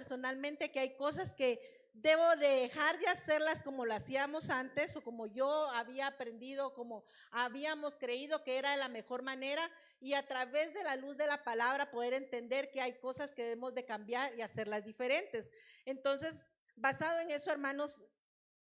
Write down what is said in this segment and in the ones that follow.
personalmente que hay cosas que debo dejar de hacerlas como lo hacíamos antes o como yo había aprendido, como habíamos creído que era la mejor manera, y a través de la luz de la palabra poder entender que hay cosas que debemos de cambiar y hacerlas diferentes. Entonces, basado en eso, hermanos,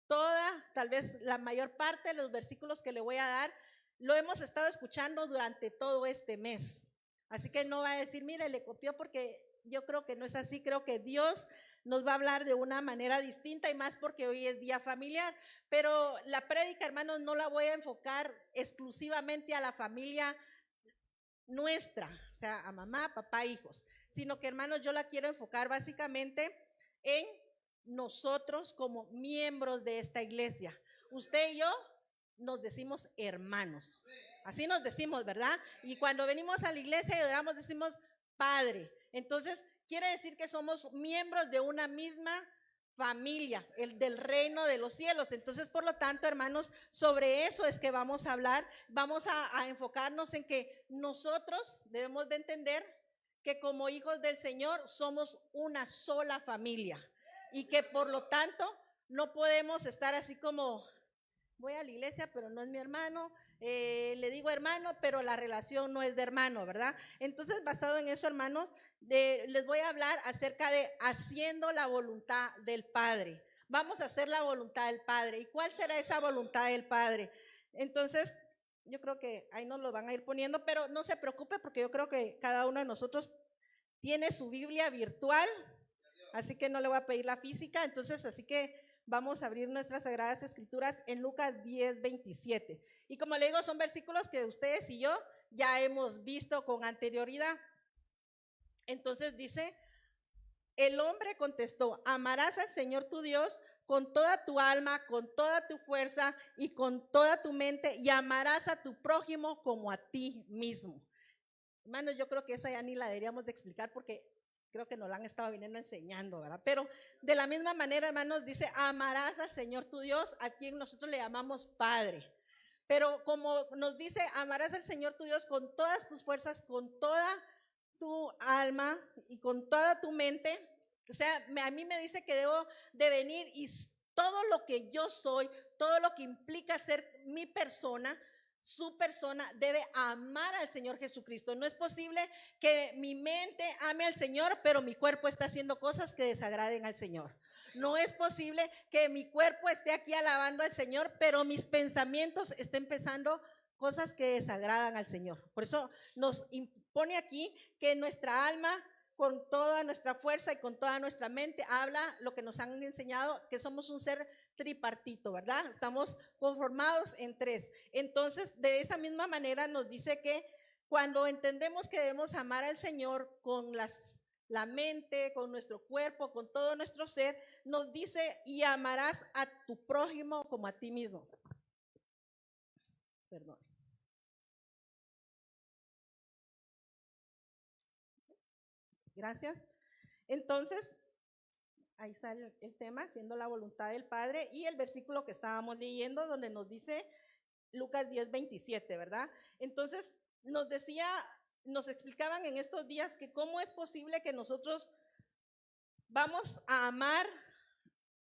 tal vez la mayor parte de los versículos que le voy a dar, lo hemos estado escuchando durante todo este mes. Así que no va a decir, mire, le copió, porque yo creo que no es así. Creo que Dios nos va a hablar de una manera distinta, y más porque hoy es día familiar. Pero la prédica, hermanos, no la voy a enfocar exclusivamente a la familia nuestra, o sea, a mamá, papá, hijos, sino que, hermanos, yo la quiero enfocar básicamente en nosotros como miembros de esta iglesia. Usted y yo nos decimos hermanos, así nos decimos, ¿verdad? Y cuando venimos a la iglesia y oramos decimos Padre. Entonces, quiere decir que somos miembros de una misma familia, el del reino de los cielos. Entonces, por lo tanto, hermanos, sobre eso es que vamos a hablar. Vamos a enfocarnos en que nosotros debemos de entender que como hijos del Señor somos una sola familia, y que por lo tanto no podemos estar así como, voy a la iglesia pero no es mi hermano, le digo hermano pero la relación no es de hermano, ¿verdad? Entonces, basado en eso, hermanos, les voy a hablar acerca de haciendo la voluntad del Padre. Vamos a hacer la voluntad del Padre. ¿Y cuál será esa voluntad del Padre? Entonces, yo creo que ahí nos lo van a ir poniendo, pero no se preocupe porque yo creo que cada uno de nosotros tiene su Biblia virtual, así que no le voy a pedir la física. Entonces, así que vamos a abrir nuestras Sagradas Escrituras en Lucas 10:27. Y como le digo, son versículos que ustedes y yo ya hemos visto con anterioridad. Entonces dice, el hombre contestó, amarás al Señor tu Dios con toda tu alma, con toda tu fuerza y con toda tu mente, y amarás a tu prójimo como a ti mismo. Hermanos, yo creo que esa ya ni la deberíamos de explicar porque creo que nos la han estado viniendo enseñando, ¿verdad? Pero de la misma manera, hermanos, dice, amarás al Señor tu Dios, a quien nosotros le llamamos Padre. Pero como nos dice, amarás al Señor tu Dios con todas tus fuerzas, con toda tu alma y con toda tu mente. O sea, a mí me dice que debo de venir y todo lo que yo soy, todo lo que implica ser mi persona, su persona, debe amar al Señor Jesucristo. No es posible que mi mente ame al Señor, pero mi cuerpo está haciendo cosas que desagraden al Señor. No es posible que mi cuerpo esté aquí alabando al Señor, pero mis pensamientos estén pensando cosas que desagradan al Señor. Por eso nos impone aquí que nuestra alma, con toda nuestra fuerza y con toda nuestra mente, habla lo que nos han enseñado, que somos un ser tripartito, ¿verdad? Estamos conformados en tres. Entonces, de esa misma manera nos dice que cuando entendemos que debemos amar al Señor con la mente, con nuestro cuerpo, con todo nuestro ser, nos dice, y amarás a tu prójimo como a ti mismo. Perdón. Gracias. Entonces, ahí está el tema, haciendo la voluntad del Padre, y el versículo que estábamos leyendo donde nos dice Lucas 10:27, ¿verdad? Entonces, nos explicaban en estos días que cómo es posible que nosotros vamos a amar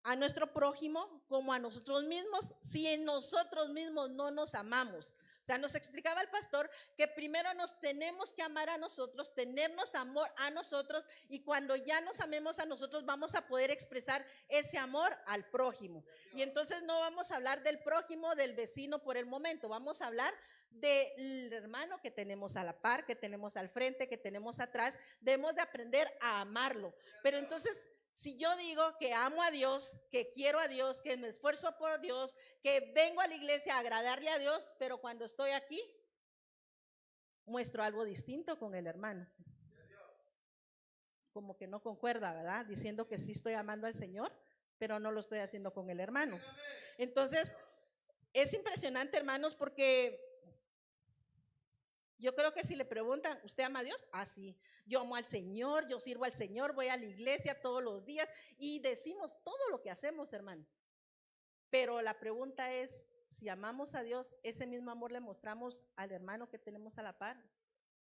a nuestro prójimo como a nosotros mismos si en nosotros mismos no nos amamos. O sea, nos explicaba el pastor que primero nos tenemos que amar a nosotros, tenernos amor a nosotros, y cuando ya nos amemos a nosotros vamos a poder expresar ese amor al prójimo. Y entonces no vamos a hablar del prójimo, del vecino por el momento, vamos a hablar del hermano que tenemos a la par, que tenemos al frente, que tenemos atrás. Debemos de aprender a amarlo. Pero entonces, si yo digo que amo a Dios, que quiero a Dios, que me esfuerzo por Dios, que vengo a la iglesia a agradarle a Dios, pero cuando estoy aquí, muestro algo distinto con el hermano. Como que no concuerda, ¿verdad? Diciendo que sí estoy amando al Señor, pero no lo estoy haciendo con el hermano. Entonces, es impresionante, hermanos, porque yo creo que si le preguntan, ¿usted ama a Dios? Ah, sí, yo amo al Señor, yo sirvo al Señor, voy a la iglesia todos los días y decimos todo lo que hacemos, hermano. Pero la pregunta es, si amamos a Dios, ese mismo amor le mostramos al hermano que tenemos a la par,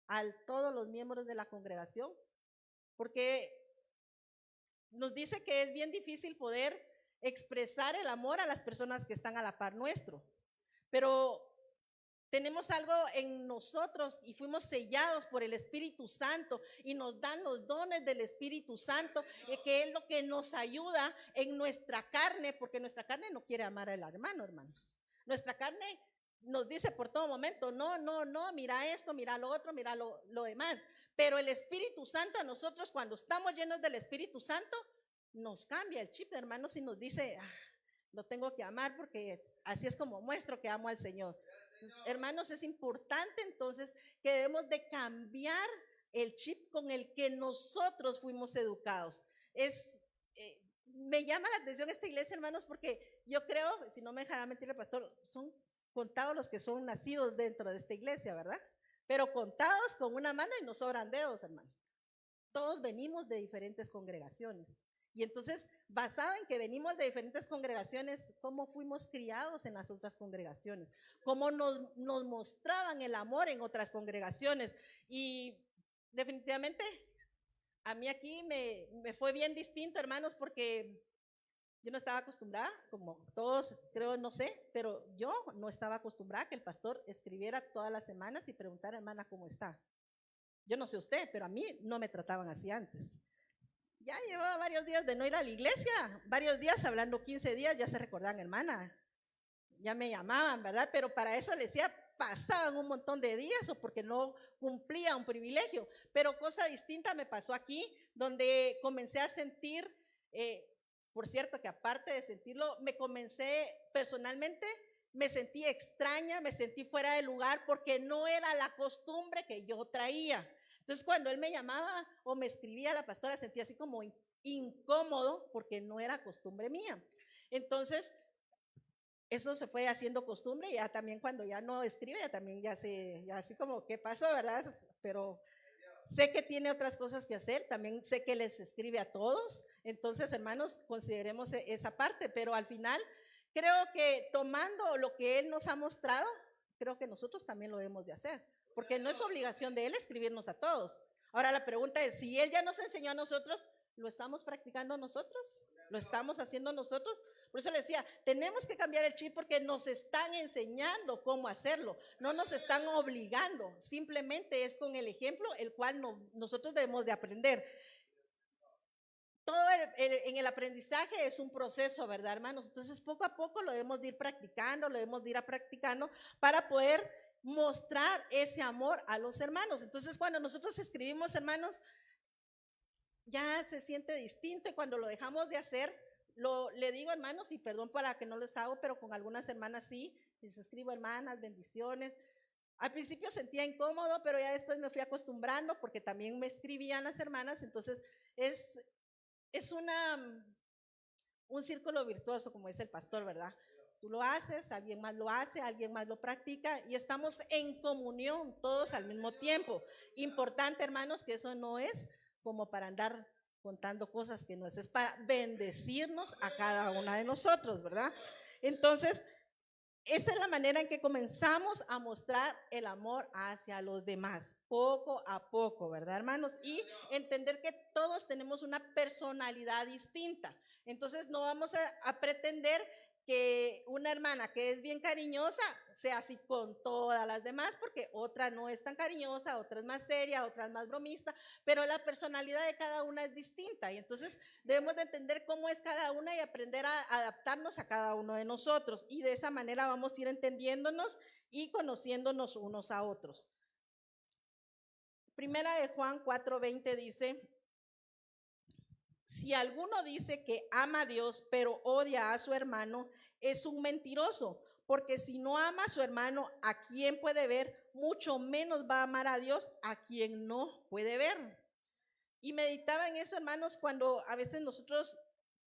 a todos los miembros de la congregación. Porque nos dice que es bien difícil poder expresar el amor a las personas que están a la par nuestro, pero tenemos algo en nosotros y fuimos sellados por el Espíritu Santo y nos dan los dones del Espíritu Santo, que es lo que nos ayuda en nuestra carne, porque nuestra carne no quiere amar al hermano, hermanos. Nuestra carne nos dice por todo momento, no, no, no, mira esto, mira lo otro, mira lo demás. Pero el Espíritu Santo a nosotros, cuando estamos llenos del Espíritu Santo, nos cambia el chip, hermanos, y nos dice, lo tengo que amar porque así es como muestro que amo al Señor. Hermanos, es importante entonces que debemos de cambiar el chip con el que nosotros fuimos educados. Me llama la atención esta iglesia, hermanos, porque yo creo, si no me dejará mentir el pastor, son contados los que son nacidos dentro de esta iglesia, ¿verdad? Pero contados con una mano y nos sobran dedos, hermanos. Todos venimos de diferentes congregaciones. Y entonces, basado en que venimos de diferentes congregaciones, ¿cómo fuimos criados en las otras congregaciones? ¿Cómo nos mostraban el amor en otras congregaciones? Y definitivamente, a mí aquí me fue bien distinto, hermanos, porque yo no estaba acostumbrada, como todos creo, no sé, pero yo no estaba acostumbrada a que el pastor escribiera todas las semanas y preguntara, hermana, ¿cómo está? Yo no sé usted, pero a mí no me trataban así antes. Ya llevaba varios días de no ir a la iglesia, varios días, hablando 15 días, ya se recordaban, hermana, ya me llamaban, ¿verdad? Pero para eso les decía, pasaban un montón de días o porque no cumplía un privilegio. Pero cosa distinta me pasó aquí, donde comencé a sentir, por cierto, que aparte de sentirlo, personalmente, me sentí extraña, me sentí fuera de lugar porque no era la costumbre que yo traía. Entonces, cuando él me llamaba o me escribía, la pastora sentía así como incómodo porque no era costumbre mía. Entonces, eso se fue haciendo costumbre y ya también cuando ya no escribe, ya así como, ¿qué pasó, verdad? Pero sé que tiene otras cosas que hacer, también sé que les escribe a todos. Entonces, hermanos, consideremos esa parte, pero al final creo que tomando lo que él nos ha mostrado, creo que nosotros también lo debemos de hacer, porque no es obligación de él escribirnos a todos. Ahora la pregunta es, si él ya nos enseñó a nosotros, ¿lo estamos practicando nosotros? ¿Lo estamos haciendo nosotros? Por eso le decía, tenemos que cambiar el chip porque nos están enseñando cómo hacerlo, no nos están obligando, simplemente es con el ejemplo el cual nosotros debemos de aprender. Todo en el aprendizaje es un proceso, ¿verdad, hermanos? Entonces, poco a poco lo debemos de ir practicando, lo debemos de ir practicando para poder mostrar ese amor a los hermanos. Entonces, cuando nosotros escribimos, hermanos, ya se siente distinto y cuando lo dejamos de hacer, le digo, hermanos, y perdón para que no les hago, pero con algunas hermanas sí, les escribo, hermanas, bendiciones. Al principio sentía incómodo, pero ya después me fui acostumbrando porque también me escribían las hermanas, entonces es un círculo virtuoso, como dice el pastor, ¿verdad? Tú lo haces, alguien más lo hace, alguien más lo practica y estamos en comunión todos al mismo tiempo. Importante, hermanos, que eso no es como para andar contando cosas que no es para bendecirnos a cada una de nosotros, ¿verdad? Entonces, esa es la manera en que comenzamos a mostrar el amor hacia los demás, poco a poco, ¿verdad, hermanos? Y entender que todos tenemos una personalidad distinta. Entonces, no vamos a pretender que una hermana que es bien cariñosa sea así con todas las demás, porque otra no es tan cariñosa, otra es más seria, otra es más bromista, pero la personalidad de cada una es distinta y entonces debemos de entender cómo es cada una y aprender a adaptarnos a cada uno de nosotros y de esa manera vamos a ir entendiéndonos y conociéndonos unos a otros. Primera de Juan 4:20 dice, si alguno dice que ama a Dios pero odia a su hermano, es un mentiroso, porque si no ama a su hermano, ¿a quién puede ver? Mucho menos va a amar a Dios a quien no puede ver. Y meditaba en eso, hermanos, cuando a veces nosotros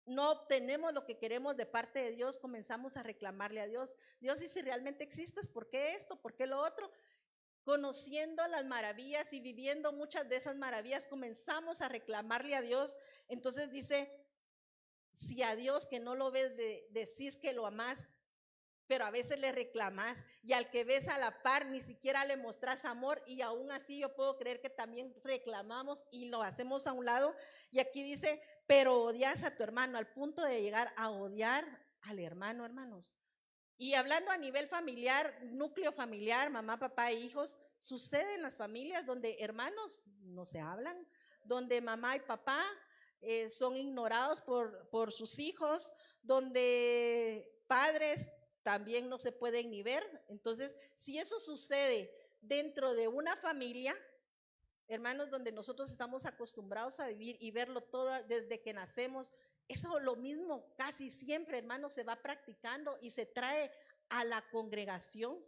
no obtenemos lo que queremos de parte de Dios, comenzamos a reclamarle a Dios. Dios, y si realmente existes, ¿por qué esto? ¿Por qué lo otro? Conociendo las maravillas y viviendo muchas de esas maravillas, comenzamos a reclamarle a Dios. Entonces dice, si a Dios que no lo ves decís que lo amás, pero a veces le reclamas y al que ves a la par ni siquiera le mostras amor y aún así yo puedo creer que también reclamamos y lo hacemos a un lado. Y aquí dice, pero odias a tu hermano al punto de llegar a odiar al hermano, hermanos. Y hablando a nivel familiar, núcleo familiar, mamá, papá e hijos, sucede en las familias donde hermanos no se hablan, donde mamá y papá son ignorados por sus hijos, donde padres también no se pueden ni ver. Entonces, si eso sucede dentro de una familia, hermanos, donde nosotros estamos acostumbrados a vivir y verlo todo desde que nacemos, eso lo mismo casi siempre, hermanos, se va practicando y se trae a la congregación.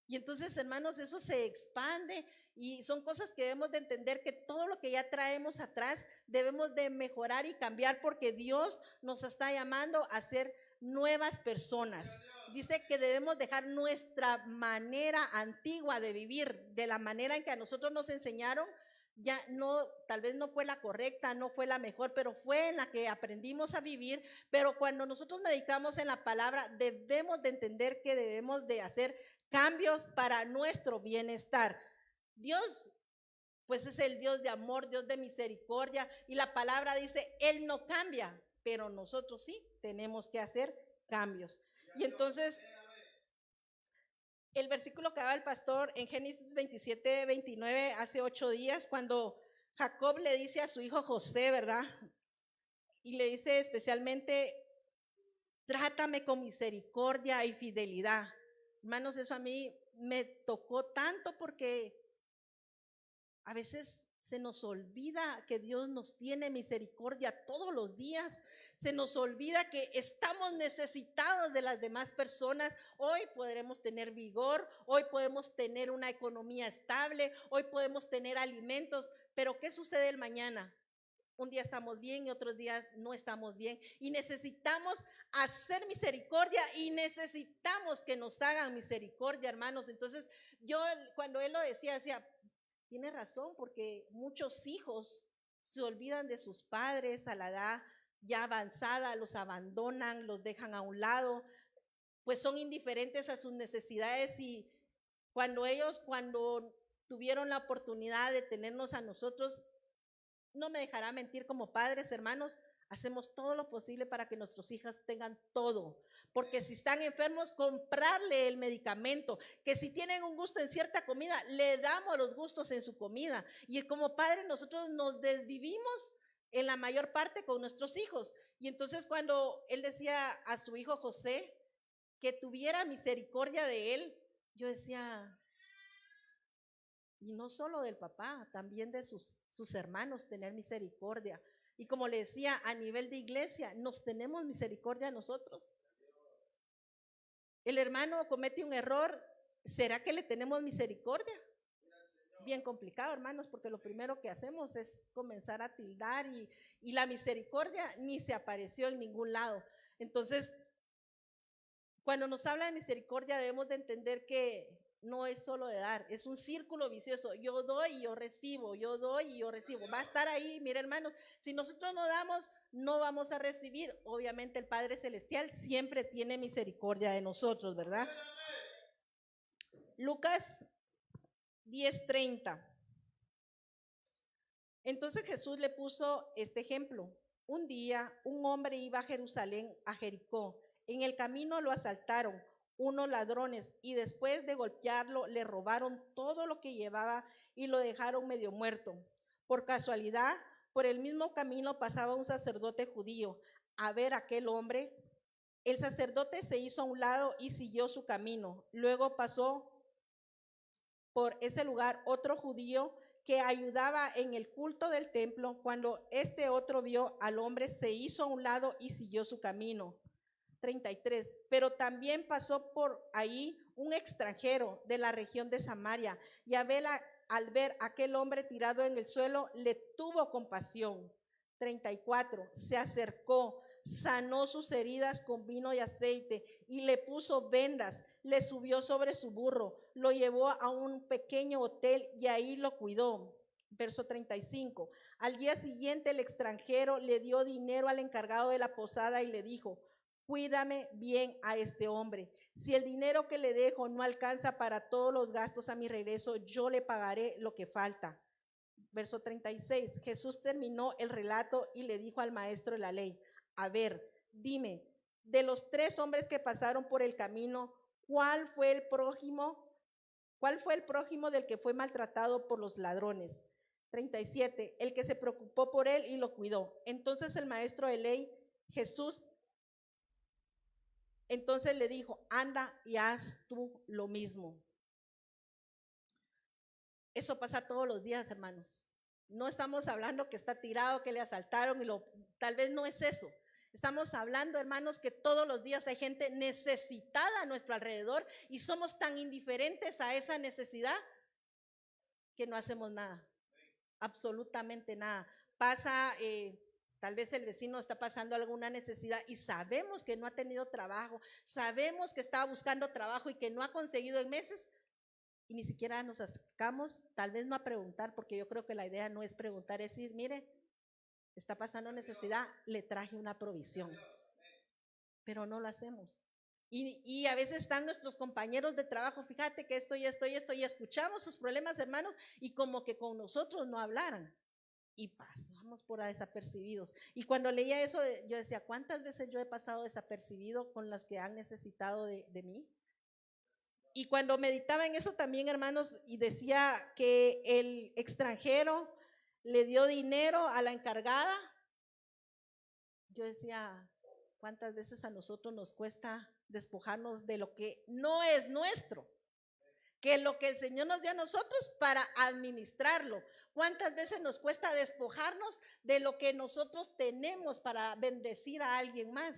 Y entonces, hermanos, eso se expande y son cosas que debemos de entender que todo lo que ya traemos atrás debemos de mejorar y cambiar porque Dios nos está llamando a ser nuevas personas. Dice que debemos dejar nuestra manera antigua de vivir, de la manera en que a nosotros nos enseñaron, ya no, tal vez no fue la correcta, no fue la mejor, pero fue en la que aprendimos a vivir. Pero cuando nosotros meditamos en la palabra, debemos de entender que debemos de hacer cambios para nuestro bienestar. Dios, pues es el Dios de amor, Dios de misericordia, y la palabra dice, Él no cambia, pero nosotros sí tenemos que hacer cambios. Y entonces, el versículo que daba el pastor en Génesis 27, 29, hace 8 días, cuando Jacob le dice a su hijo José, ¿verdad? Y le dice especialmente, trátame con misericordia y fidelidad. Hermanos, eso a mí me tocó tanto porque a veces se nos olvida que Dios nos tiene misericordia todos los días. Se nos olvida que estamos necesitados de las demás personas. Hoy podremos tener vigor, hoy podemos tener una economía estable, hoy podemos tener alimentos, pero ¿qué sucede el mañana? Un día estamos bien y otros días no estamos bien. Y necesitamos hacer misericordia y necesitamos que nos hagan misericordia, hermanos. Entonces, yo cuando él lo decía, tiene razón, porque muchos hijos se olvidan de sus padres a la edad ya avanzada, los abandonan, los dejan a un lado, pues son indiferentes a sus necesidades y cuando tuvieron la oportunidad de tenernos a nosotros, no me dejará mentir, como padres, hermanos, hacemos todo lo posible para que nuestros hijos tengan todo, porque si están enfermos, comprarle el medicamento, que si tienen un gusto en cierta comida, le damos los gustos en su comida, y como padres nosotros nos desvivimos en la mayor parte con nuestros hijos. Y entonces cuando él decía a su hijo José que tuviera misericordia de él, yo decía, y no solo del papá, también de sus hermanos, tener misericordia. Y como le decía, a nivel de iglesia, nos tenemos misericordia nosotros. El hermano comete un error, ¿será que le tenemos misericordia? Bien complicado, hermanos, porque lo primero que hacemos es comenzar a tildar y la misericordia ni se apareció en ningún lado. Entonces, cuando nos habla de misericordia debemos de entender que no es solo de dar, es un círculo vicioso. Yo doy y yo recibo, yo doy y yo recibo. Va a estar ahí, mire hermanos, si nosotros no damos, no vamos a recibir. Obviamente el Padre Celestial siempre tiene misericordia de nosotros, ¿verdad? Lucas 10:30. Entonces Jesús le puso este ejemplo. Un día un hombre iba a Jerusalén, a Jericó. En el camino lo asaltaron unos ladrones y después de golpearlo le robaron todo lo que llevaba y lo dejaron medio muerto. Por casualidad, por el mismo camino pasaba un sacerdote judío a ver a aquel hombre. El sacerdote se hizo a un lado y siguió su camino. Luego pasó por ese lugar otro judío que ayudaba en el culto del templo. Cuando este otro vio al hombre, se hizo a un lado y siguió su camino. 33. Pero también pasó por ahí un extranjero de la región de Samaria y al ver a aquel hombre tirado en el suelo, le tuvo compasión. 34. Se acercó, sanó sus heridas con vino y aceite y le puso vendas, le subió sobre su burro, lo llevó a un pequeño hotel y ahí lo cuidó. Verso 35. Al día siguiente el extranjero le dio dinero al encargado de la posada y le dijo: cuídame bien a este hombre. Si el dinero que le dejo no alcanza para todos los gastos a mi regreso, yo le pagaré lo que falta. Verso 36, Jesús terminó el relato y le dijo al maestro de la ley, a ver, dime, de los 3 hombres que pasaron por el camino, ¿cuál fue el prójimo? ¿Cuál fue el prójimo del que fue maltratado por los ladrones? 37, el que se preocupó por él y lo cuidó. Entonces el maestro de ley, Jesús, entonces le dijo, anda y haz tú lo mismo. Eso pasa todos los días, hermanos. No estamos hablando que está tirado, que le asaltaron tal vez no es eso. Estamos hablando, hermanos, que todos los días hay gente necesitada a nuestro alrededor y somos tan indiferentes a esa necesidad que no hacemos nada, absolutamente nada. Pasa, tal vez el vecino está pasando alguna necesidad y sabemos que no ha tenido trabajo, sabemos que estaba buscando trabajo y que no ha conseguido en meses y ni siquiera nos acercamos, tal vez no a preguntar, porque yo creo que la idea no es preguntar, es decir, mire, está pasando necesidad, le traje una provisión, pero no lo hacemos. Y a veces están nuestros compañeros de trabajo, fíjate que esto y esto y esto, y escuchamos sus problemas, hermanos, y como que con nosotros no hablaran, y pasamos por desapercibidos. Y cuando leía eso, yo decía, ¿cuántas veces yo he pasado desapercibido con las que han necesitado de mí? Y cuando meditaba en eso también, hermanos, y decía que el extranjero le dio dinero a la encargada, yo decía, ¿cuántas veces a nosotros nos cuesta despojarnos de lo que no es nuestro? Que lo que el Señor nos dio a nosotros para administrarlo. ¿Cuántas veces nos cuesta despojarnos de lo que nosotros tenemos para bendecir a alguien más?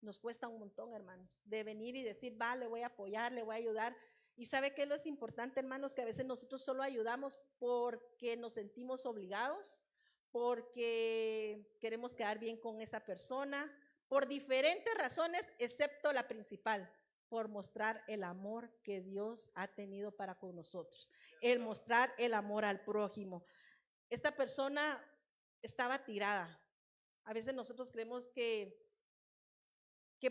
Nos cuesta un montón, hermanos, de venir y decir, va, le voy a apoyar, le voy a ayudar. Y ¿sabe qué es lo importante, hermanos? Que a veces nosotros solo ayudamos porque nos sentimos obligados, porque queremos quedar bien con esa persona, por diferentes razones, excepto la principal, por mostrar el amor que Dios ha tenido para con nosotros, el mostrar el amor al prójimo. Esta persona estaba tirada. A veces nosotros creemos que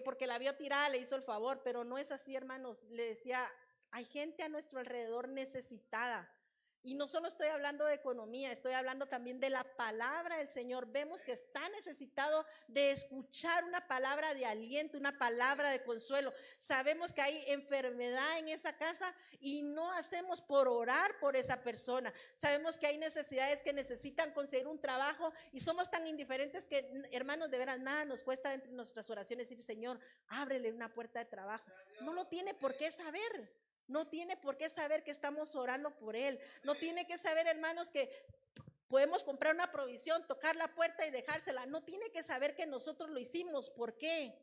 porque la vio tirada le hizo el favor, pero no es así, hermanos. Le decía, hay gente a nuestro alrededor necesitada. Y no solo estoy hablando de economía, estoy hablando también de la palabra del Señor. Vemos que está necesitado de escuchar una palabra de aliento, una palabra de consuelo. Sabemos que hay enfermedad en esa casa y no hacemos por orar por esa persona. Sabemos que hay necesidades que necesitan conseguir un trabajo y somos tan indiferentes que, hermanos, de veras nada nos cuesta entre nuestras oraciones decir, Señor, ábrele una puerta de trabajo. No lo tiene por qué saber. No tiene por qué saber que estamos orando por él. No tiene que saber, hermanos, que podemos comprar una provisión, tocar la puerta y dejársela. No tiene que saber que nosotros lo hicimos. ¿Por qué?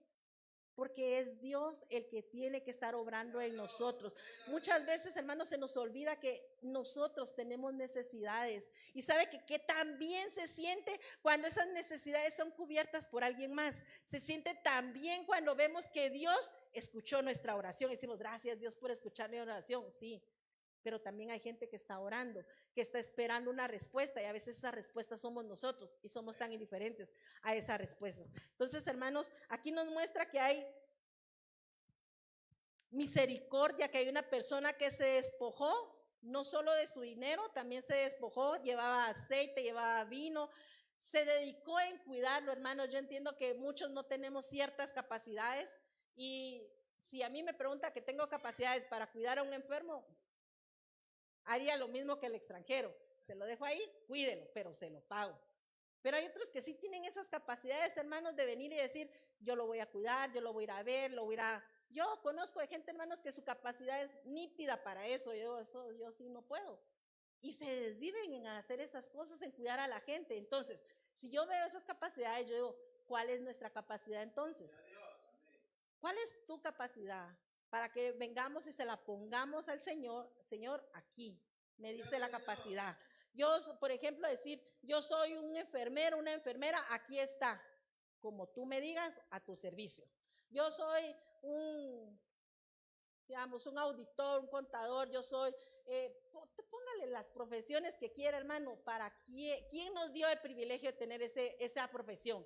Porque es Dios el que tiene que estar obrando en nosotros. Muchas veces, hermanos, se nos olvida que nosotros tenemos necesidades. Y sabe que también se siente cuando esas necesidades son cubiertas por alguien más. Se siente también cuando vemos que Dios escuchó nuestra oración. Decimos, gracias Dios por escuchar mi oración. Sí, pero también hay gente que está orando, que está esperando una respuesta y a veces esa respuesta somos nosotros y somos tan indiferentes a esas respuestas. Entonces, hermanos, aquí nos muestra que hay misericordia, que hay una persona que se despojó, no solo de su dinero, también se despojó, llevaba aceite, llevaba vino, se dedicó en cuidarlo, hermanos. Yo entiendo que muchos no tenemos ciertas capacidades y si a mí me pregunta que tengo capacidades para cuidar a un enfermo, haría lo mismo que el extranjero. Se lo dejo ahí, cuídelo, pero se lo pago. Pero hay otros que sí tienen esas capacidades, hermanos, de venir y decir, yo lo voy a cuidar, yo lo voy a ir a ver, lo voy a ir a... Yo conozco de gente, hermanos, que su capacidad es nítida para eso. Yo sí no puedo. Y se desviven en hacer esas cosas, en cuidar a la gente. Entonces, si yo veo esas capacidades, yo digo, ¿cuál es nuestra capacidad entonces? ¿Cuál es tu capacidad? Para que vengamos y se la pongamos al Señor. Señor, aquí me diste la capacidad. Yo, por ejemplo, decir, yo soy un enfermero, una enfermera, aquí está. Como tú me digas, a tu servicio. Yo soy digamos, un auditor, un contador, yo soy, póngale las profesiones que quiera, hermano. ¿Para quién nos dio el privilegio de tener esa profesión?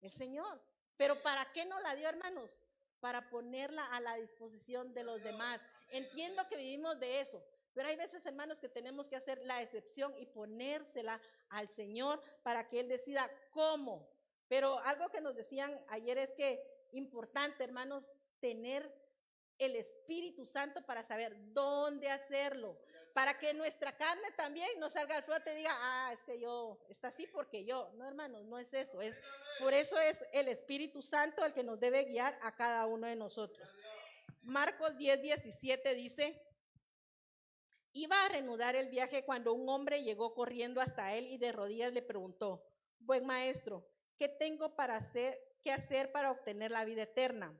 El Señor. Pero ¿para qué nos la dio, hermanos? Para ponerla a la disposición de los demás. Entiendo que vivimos de eso, pero hay veces, hermanos, que tenemos que hacer la excepción y ponérsela al Señor para que Él decida cómo. Pero algo que nos decían ayer es que importante, hermanos, tener el Espíritu Santo para saber dónde hacerlo, para que nuestra carne también no salga al flote y diga, es que yo, está así porque yo. No, hermanos, no es eso. Por eso es el Espíritu Santo el que nos debe guiar a cada uno de nosotros. Marcos 10:17 dice, iba a reanudar el viaje cuando un hombre llegó corriendo hasta él y de rodillas le preguntó, buen maestro, ¿qué tengo que hacer para obtener la vida eterna?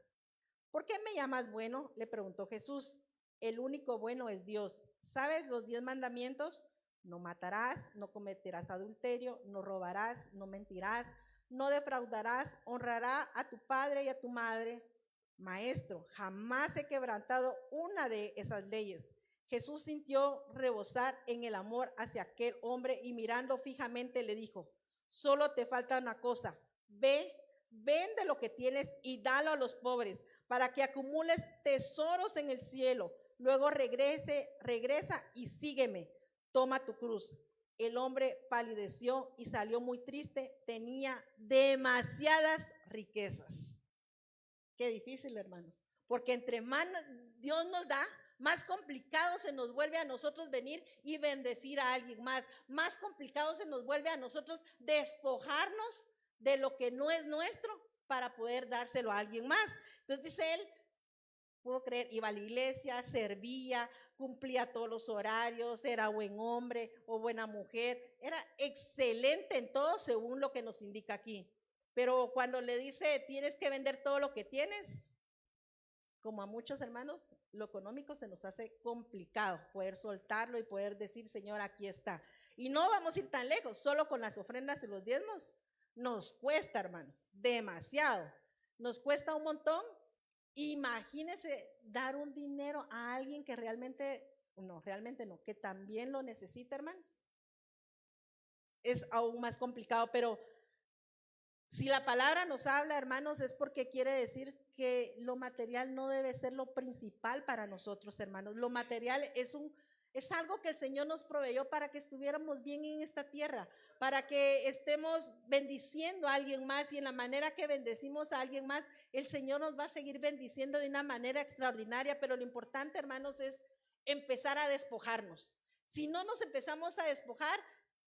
¿Por qué me llamas bueno? Le preguntó Jesús. El único bueno es Dios. ¿Sabes los 10 mandamientos? No matarás, no cometerás adulterio, no robarás, no mentirás, no defraudarás, honrará a tu padre y a tu madre. Maestro, jamás he quebrantado una de esas leyes. Jesús sintió rebosar en el amor hacia aquel hombre y mirando fijamente le dijo, solo te falta una cosa, vende lo que tienes y dalo a los pobres, para que acumules tesoros en el cielo. Luego regresa y sígueme. Toma tu cruz. El hombre palideció y salió muy triste. Tenía demasiadas riquezas. Qué difícil, hermanos. Porque entre más Dios nos da, más complicado se nos vuelve a nosotros venir y bendecir a alguien más. Más complicado se nos vuelve a nosotros despojarnos de lo que no es nuestro para poder dárselo a alguien más. Entonces dice él, puedo creer, iba a la iglesia, servía, cumplía todos los horarios, era buen hombre o buena mujer, era excelente en todo según lo que nos indica aquí. Pero cuando le dice, tienes que vender todo lo que tienes, como a muchos hermanos, lo económico se nos hace complicado poder soltarlo y poder decir, Señor, aquí está. Y no vamos a ir tan lejos, solo con las ofrendas y los diezmos nos cuesta, hermanos, demasiado. Nos cuesta un montón. Imagínense dar un dinero a alguien que realmente no, que también lo necesita, hermanos. Es aún más complicado, pero si la palabra nos habla, hermanos, es porque quiere decir que lo material no debe ser lo principal para nosotros, hermanos. Lo material es algo que el Señor nos proveyó para que estuviéramos bien en esta tierra, para que estemos bendiciendo a alguien más, y en la manera que bendecimos a alguien más, el Señor nos va a seguir bendiciendo de una manera extraordinaria. Pero lo importante, hermanos, es empezar a despojarnos. Si no nos empezamos a despojar,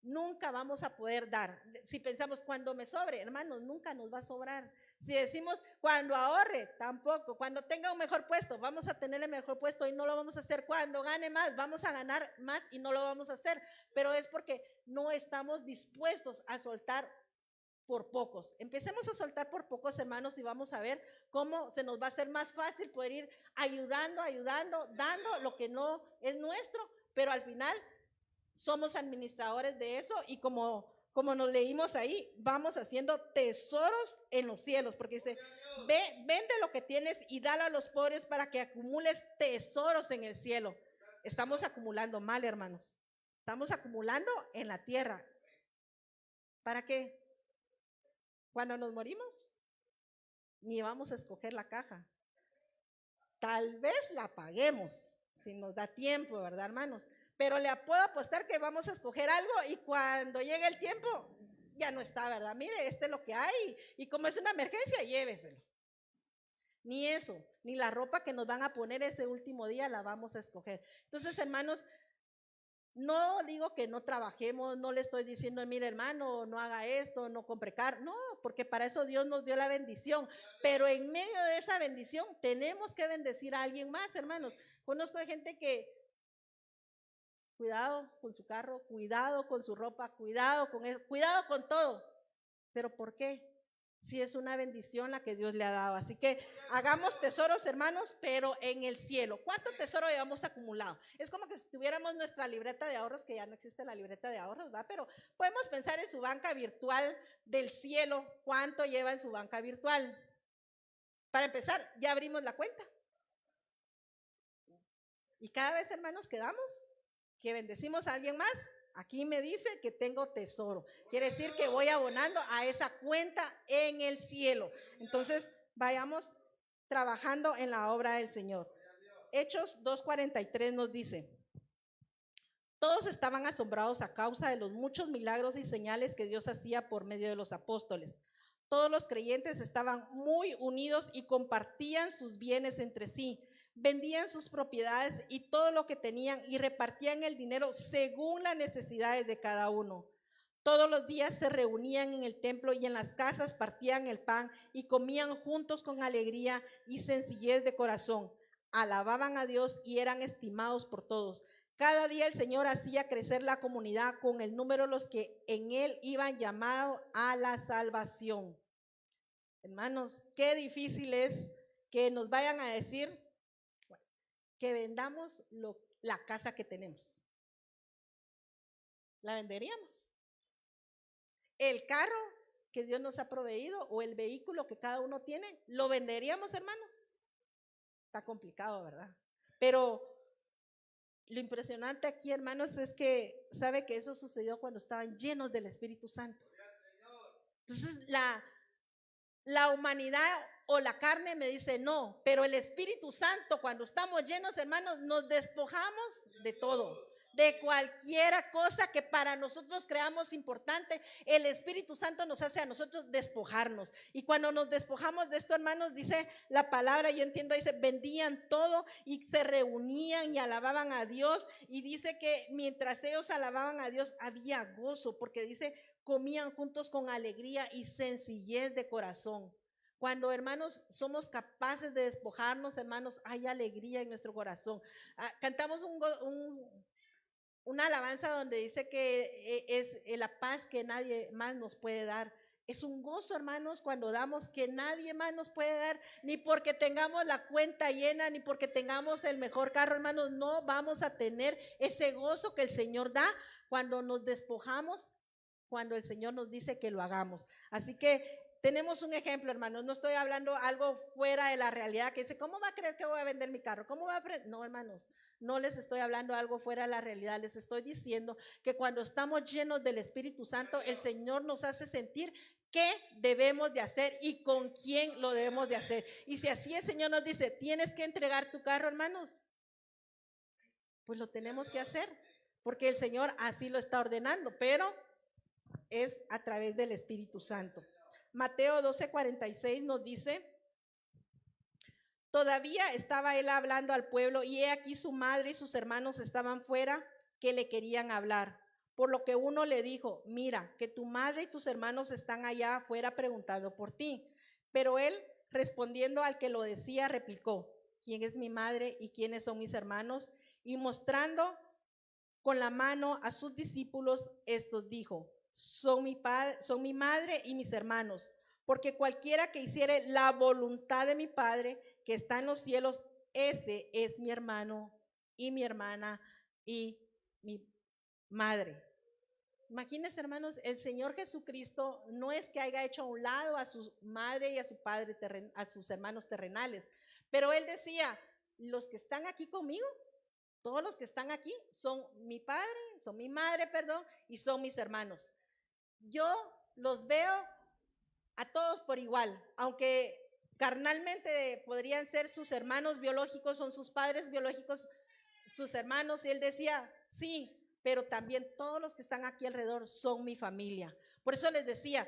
nunca vamos a poder dar. Si pensamos cuando me sobre, hermanos, nunca nos va a sobrar. Si decimos cuando ahorre, tampoco. Cuando tenga un mejor puesto, vamos a tener el mejor puesto y no lo vamos a hacer. Cuando gane más, vamos a ganar más y no lo vamos a hacer. Pero es porque no estamos dispuestos a soltar por pocos. Empecemos a soltar por pocos, hermanos, y vamos a ver cómo se nos va a hacer más fácil poder ir ayudando, dando lo que no es nuestro, pero al final somos administradores de eso, y como nos leímos ahí, vamos haciendo tesoros en los cielos, porque dice, vende lo que tienes y dalo a los pobres para que acumules tesoros en el cielo. Estamos acumulando mal, hermanos. Estamos acumulando en la tierra. ¿Para qué? Cuando nos morimos, ni vamos a escoger la caja. Tal vez la paguemos, si nos da tiempo, ¿verdad, hermanos? Pero le puedo apostar que vamos a escoger algo y cuando llegue el tiempo ya no está, ¿verdad? Mire, este es lo que hay, y como es una emergencia, lléveselo. Ni eso, ni la ropa que nos van a poner ese último día la vamos a escoger. Entonces, hermanos, no digo que no trabajemos, no le estoy diciendo, mire, hermano, no haga esto, no compre carro, no, porque para eso Dios nos dio la bendición. Pero en medio de esa bendición tenemos que bendecir a alguien más, hermanos. Conozco gente que cuidado con su carro, cuidado con su ropa, cuidado con eso, cuidado con todo. ¿Pero por qué? Si es una bendición la que Dios le ha dado. Así que hagamos tesoros, hermanos, pero en el cielo. ¿Cuánto tesoro llevamos acumulado? Es como que si tuviéramos nuestra libreta de ahorros, que ya no existe la libreta de ahorros, ¿va? Pero podemos pensar en su banca virtual del cielo. ¿Cuánto lleva en su banca virtual? Para empezar, ya abrimos la cuenta. Y cada vez, hermanos, quedamos que bendecimos a alguien más, Aquí me dice que tengo tesoro. Quiere decir que voy abonando a esa cuenta en el cielo. Entonces, vayamos trabajando en la obra del Señor. Hechos 2:43 nos dice: todos estaban asombrados a causa de los muchos milagros y señales que Dios hacía por medio de los apóstoles. Todos los creyentes estaban muy unidos y compartían sus bienes entre sí. Vendían sus propiedades y todo lo que tenían y repartían el dinero según las necesidades de cada uno. Todos los días se reunían en el templo y en las casas partían el pan y comían juntos con alegría y sencillez de corazón. Alababan a Dios y eran estimados por todos. Cada día el Señor hacía crecer la comunidad con el número de los que en él iban llamados a la salvación. Hermanos, qué difícil es que nos vayan a decir que vendamos la casa que tenemos. ¿La venderíamos? El carro que Dios nos ha proveído o el vehículo que cada uno tiene, ¿lo venderíamos, hermanos? Está complicado, ¿verdad? Pero lo impresionante aquí, hermanos, es que sabe que eso sucedió cuando estaban llenos del Espíritu Santo. Entonces, la humanidad o la carne me dice no, pero el Espíritu Santo, cuando estamos llenos, hermanos, nos despojamos de todo. De cualquier cosa que para nosotros creamos importante, el Espíritu Santo nos hace a nosotros despojarnos. Y cuando nos despojamos de esto, hermanos, dice la palabra, yo entiendo, dice, vendían todo y se reunían y alababan a Dios. Y dice que mientras ellos alababan a Dios, había gozo, porque dice, comían juntos con alegría y sencillez de corazón. Cuando, hermanos, somos capaces de despojarnos, hermanos, hay alegría en nuestro corazón. Cantamos una alabanza donde dice que es la paz que nadie más nos puede dar. Es un gozo, hermanos, cuando damos que nadie más nos puede dar, ni porque tengamos la cuenta llena, ni porque tengamos el mejor carro, hermanos, no vamos a tener ese gozo que el Señor da cuando nos despojamos, cuando el Señor nos dice que lo hagamos. Así que tenemos un ejemplo, hermanos, no estoy hablando algo fuera de la realidad, que dice, ¿cómo va a creer que voy a vender mi carro? ¿Cómo va a No, hermanos, no les estoy hablando algo fuera de la realidad, les estoy diciendo que cuando estamos llenos del Espíritu Santo, el Señor nos hace sentir qué debemos de hacer y con quién lo debemos de hacer. Y si así el Señor nos dice, tienes que entregar tu carro, hermanos, pues lo tenemos que hacer, porque el Señor así lo está ordenando, pero es a través del Espíritu Santo. Mateo 12:46 nos dice: todavía estaba él hablando al pueblo y he aquí su madre y sus hermanos estaban fuera que le querían hablar. Por lo que uno le dijo, mira, que tu madre y tus hermanos están allá afuera preguntando por ti. Pero él, respondiendo al que lo decía, replicó, ¿quién es mi madre y quiénes son mis hermanos? Y mostrando con la mano a sus discípulos, estos dijo, son mi madre y mis hermanos, porque cualquiera que hiciere la voluntad de mi Padre que está en los cielos, ese es mi hermano y mi hermana y mi madre. Imagínense, hermanos, el Señor Jesucristo no es que haya hecho a un lado a su madre y a su padre, a sus hermanos terrenales, pero él decía, los que están aquí conmigo, todos los que están aquí son mi padre, son mi madre, perdón, y son mis hermanos. Yo los veo a todos por igual, aunque carnalmente podrían ser sus hermanos biológicos, son sus padres biológicos, sus hermanos, y él decía, sí, pero también todos los que están aquí alrededor son mi familia. Por eso les decía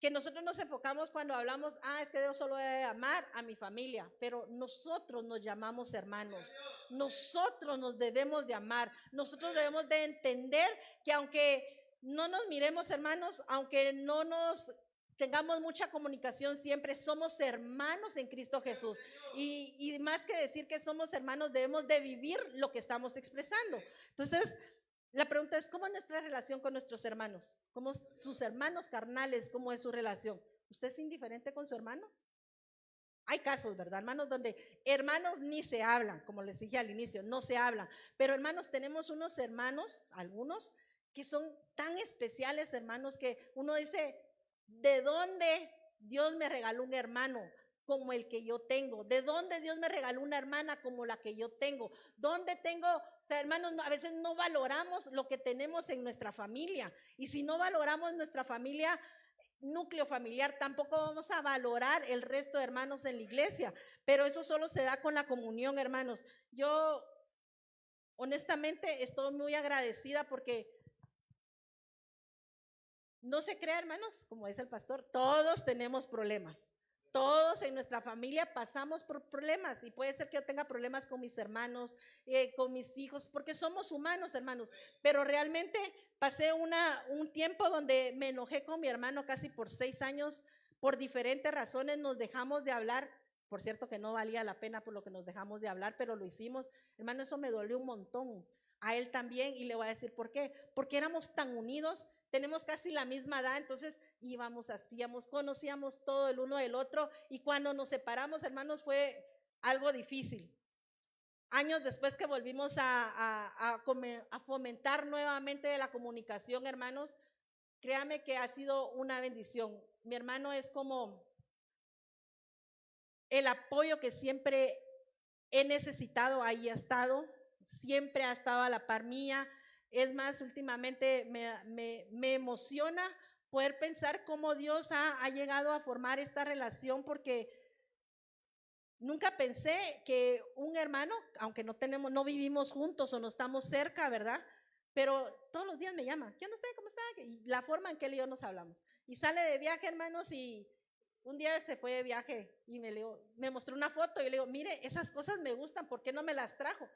que nosotros nos enfocamos cuando hablamos, es que Dios solo debe amar a mi familia, pero nosotros nos llamamos hermanos, nosotros nos debemos de amar, nosotros debemos de entender que aunque no nos miremos hermanos, aunque no nos tengamos mucha comunicación siempre, somos hermanos en Cristo Jesús. Y más que decir que somos hermanos, debemos de vivir lo que estamos expresando. Entonces, la pregunta es, ¿cómo es nuestra relación con nuestros hermanos? ¿Cómo sus hermanos carnales, cómo es su relación? ¿Usted es indiferente con su hermano? Hay casos, ¿verdad, hermanos? Donde hermanos ni se hablan, como les dije al inicio, no se hablan. Pero hermanos, tenemos unos hermanos, algunos, que son tan especiales, hermanos, que uno dice, ¿de dónde Dios me regaló un hermano? como el que yo tengo? ¿De dónde Dios me regaló una hermana como la que yo tengo? ¿Dónde tengo? O sea, hermanos, a veces no valoramos lo que tenemos en nuestra familia. Y si no valoramos nuestra familia, núcleo familiar, tampoco vamos a valorar el resto de hermanos en la iglesia. Pero eso solo se da con la comunión, hermanos. Yo, honestamente, estoy muy agradecida porque no se crea, hermanos, como dice el pastor, todos tenemos problemas. Todos en nuestra familia pasamos por problemas y puede ser que yo tenga problemas con mis hermanos, con mis hijos, porque somos humanos, hermanos. Pero realmente pasé un tiempo donde me enojé con mi hermano casi por 6 años, por diferentes razones nos dejamos de hablar. Por cierto que no valía la pena por lo que nos dejamos de hablar, pero lo hicimos. Hermano, eso me dolió un montón. A él también, y le voy a decir por qué. Porque éramos tan unidos, tenemos casi la misma edad, entonces íbamos, hacíamos, conocíamos todo el uno del otro, y cuando nos separamos, hermanos, fue algo difícil. Años después que volvimos a fomentar nuevamente la comunicación, hermanos, créame que ha sido una bendición. Mi hermano es como el apoyo que siempre he necesitado, ahí ha estado, siempre ha estado a la par mía. Es más, últimamente me emociona poder pensar cómo Dios ha llegado a formar esta relación, porque nunca pensé que un hermano, aunque no vivimos juntos o no estamos cerca, ¿verdad? Pero todos los días me llama, ¿qué onda usted? ¿Cómo está? Y la forma en que él y yo nos hablamos. Y sale de viaje, hermanos, y un día se fue de viaje y me mostró una foto y le digo, mire, esas cosas me gustan, ¿por qué no me las trajo?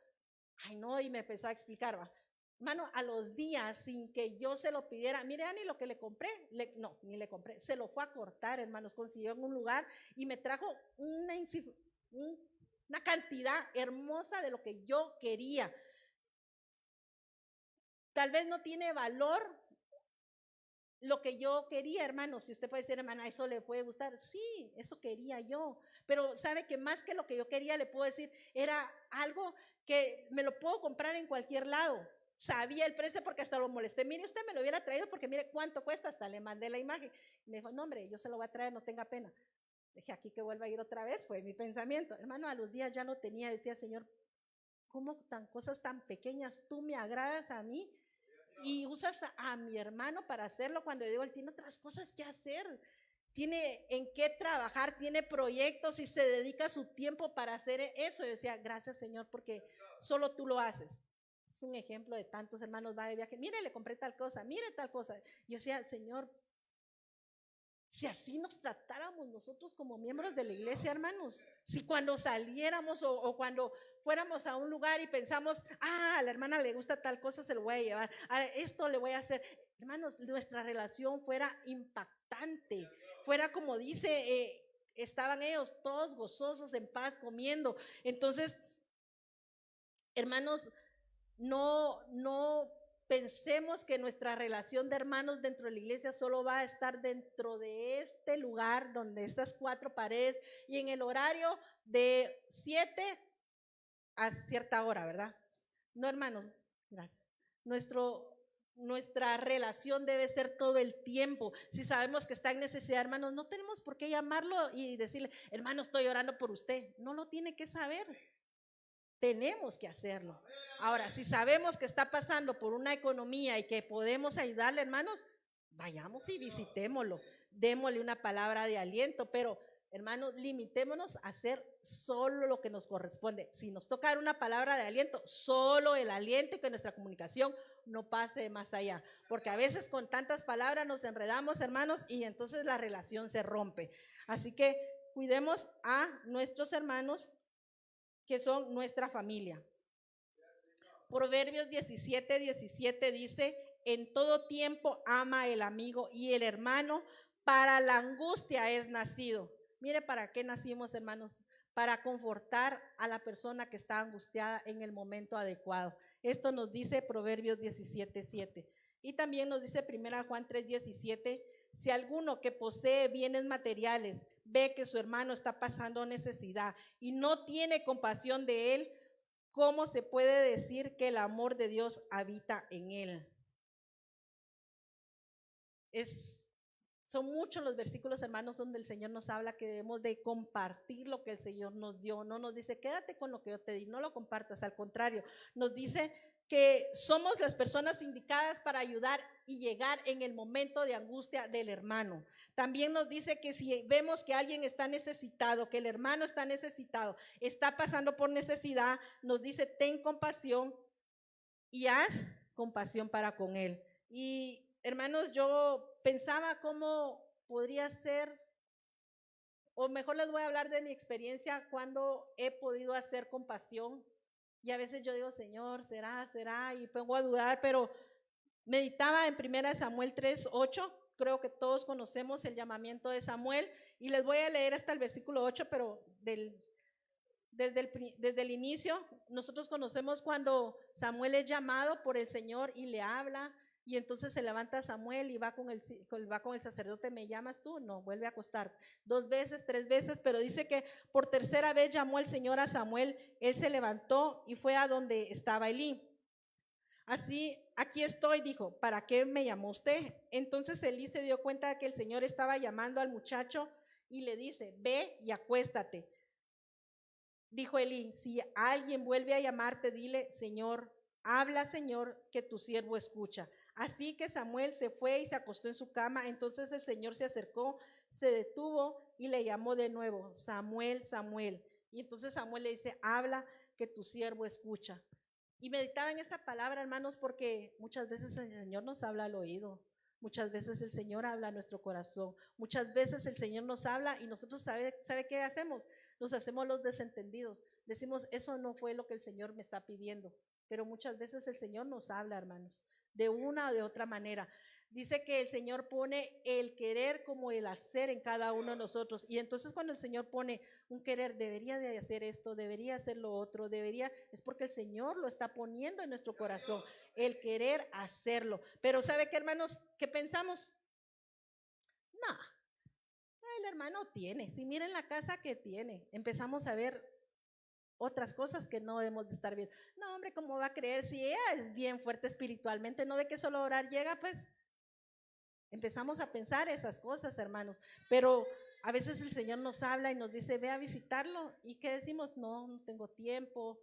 Ay, no, y me empezó a explicar, va. Hermano, a los días, sin que yo se lo pidiera, mire, Ani, lo que le compré, no, ni le compré, se lo fue a cortar, hermanos, consiguió en un lugar y me trajo una cantidad hermosa de lo que yo quería. Tal vez no tiene valor lo que yo quería, hermano. Si usted puede decir, hermana, eso le puede gustar, sí, eso quería yo, pero sabe que más que lo que yo quería, le puedo decir, era algo que me lo puedo comprar en cualquier lado. Sabía el precio porque hasta lo molesté, mire, usted me lo hubiera traído porque mire cuánto cuesta, hasta le mandé la imagen. Me dijo, no hombre, yo se lo voy a traer, no tenga pena. Dije, aquí que vuelva a ir otra vez, fue mi pensamiento. Hermano, a los días ya lo tenía, decía, Señor, ¿cómo cosas tan pequeñas tú me agradas a mí? Y usas a mi hermano para hacerlo, cuando yo digo, él tiene otras cosas que hacer, tiene en qué trabajar, tiene proyectos y se dedica su tiempo para hacer eso. Yo decía, gracias, Señor, porque solo tú lo haces. Es un ejemplo de tantos hermanos, va de viaje, mire, le compré tal cosa, mire tal cosa. Yo decía, Señor, si así nos tratáramos nosotros como miembros de la iglesia, hermanos, si cuando saliéramos o cuando fuéramos a un lugar y pensamos, a la hermana le gusta tal cosa, se lo voy a llevar, a esto le voy a hacer, hermanos, nuestra relación fuera impactante, fuera como dice, estaban ellos todos gozosos, en paz, comiendo. Entonces, hermanos, no pensemos que nuestra relación de hermanos dentro de la iglesia solo va a estar dentro de este lugar, donde estas 4 paredes, y en el horario de 7 a cierta hora, ¿verdad? No, hermanos, gracias. Nuestra relación debe ser todo el tiempo. Si sabemos que está en necesidad, hermanos, no tenemos por qué llamarlo y decirle, hermano, estoy orando por usted. No lo tiene que saber. Tenemos que hacerlo. Ahora, si sabemos que está pasando por una economía y que podemos ayudarle, hermanos, vayamos y visitémoslo, démosle una palabra de aliento, pero hermanos, limitémonos a hacer solo lo que nos corresponde. Si nos toca dar una palabra de aliento, solo el aliento, y que nuestra comunicación no pase más allá, porque a veces con tantas palabras nos enredamos, hermanos, y entonces la relación se rompe. Así que cuidemos a nuestros hermanos que son nuestra familia. Proverbios 17:17 dice, en todo tiempo ama el amigo y el hermano, para la angustia es nacido. Mire, ¿para qué nacimos, hermanos? Para confortar a la persona que está angustiada en el momento adecuado. Esto nos dice Proverbios 17:7. Y también nos dice 1 Juan 3:17, si alguno que posee bienes materiales ve que su hermano está pasando necesidad y no tiene compasión de él, ¿cómo se puede decir que el amor de Dios habita en él? Son muchos los versículos, hermanos, donde el Señor nos habla que debemos de compartir lo que el Señor nos dio. No nos dice, quédate con lo que yo te di, no lo compartas. Al contrario, nos dice que somos las personas indicadas para ayudar y llegar en el momento de angustia del hermano. También nos dice que si vemos que alguien está necesitado, que el hermano está necesitado, está pasando por necesidad, nos dice, ten compasión y haz compasión para con él. Y hermanos, yo pensaba cómo podría ser, o mejor les voy a hablar de mi experiencia cuando he podido hacer compasión. Y a veces yo digo, Señor, será, y pongo a dudar, pero meditaba en 1 Samuel 3:8. Creo que todos conocemos el llamamiento de Samuel, y les voy a leer hasta el versículo 8, pero desde el inicio. Nosotros conocemos cuando Samuel es llamado por el Señor y le habla, y entonces se levanta Samuel y va con el sacerdote. ¿Me llamas tú? No, vuelve a acostar 2 veces, 3 veces, pero dice que por tercera vez llamó el Señor a Samuel. Él se levantó y fue a donde estaba Elí. Así, aquí estoy, dijo, ¿para qué me llamó usted? Entonces Elí se dio cuenta de que el Señor estaba llamando al muchacho y le dice, ve y acuéstate. Dijo Elí, si alguien vuelve a llamarte, dile, Señor, habla, Señor, que tu siervo escucha. Así que Samuel se fue y se acostó en su cama. Entonces el Señor se acercó, se detuvo y le llamó de nuevo, Samuel, Samuel. Y entonces Samuel le dice, habla, que tu siervo escucha. Y meditaba en esta palabra, hermanos, porque muchas veces el Señor nos habla al oído. Muchas veces el Señor habla a nuestro corazón. Muchas veces el Señor nos habla y nosotros, ¿sabe qué hacemos? Nos hacemos los desentendidos. Decimos, eso no fue lo que el Señor me está pidiendo. Pero muchas veces el Señor nos habla, hermanos, de una o de otra manera. Dice que el Señor pone el querer como el hacer en cada uno de nosotros. Y entonces cuando el Señor pone un querer, debería de hacer esto, debería hacer lo otro, es porque el Señor lo está poniendo en nuestro corazón, el querer hacerlo. Pero ¿sabe qué, hermanos? ¿Qué pensamos? No, el hermano tiene, si miren la casa que tiene, empezamos a ver otras cosas que no debemos de estar bien. No, hombre, ¿cómo va a creer si ella es bien fuerte espiritualmente? ¿No ve que solo orar llega? Pues empezamos a pensar esas cosas, hermanos, pero a veces el Señor nos habla y nos dice, ve a visitarlo, y ¿qué decimos? No tengo tiempo,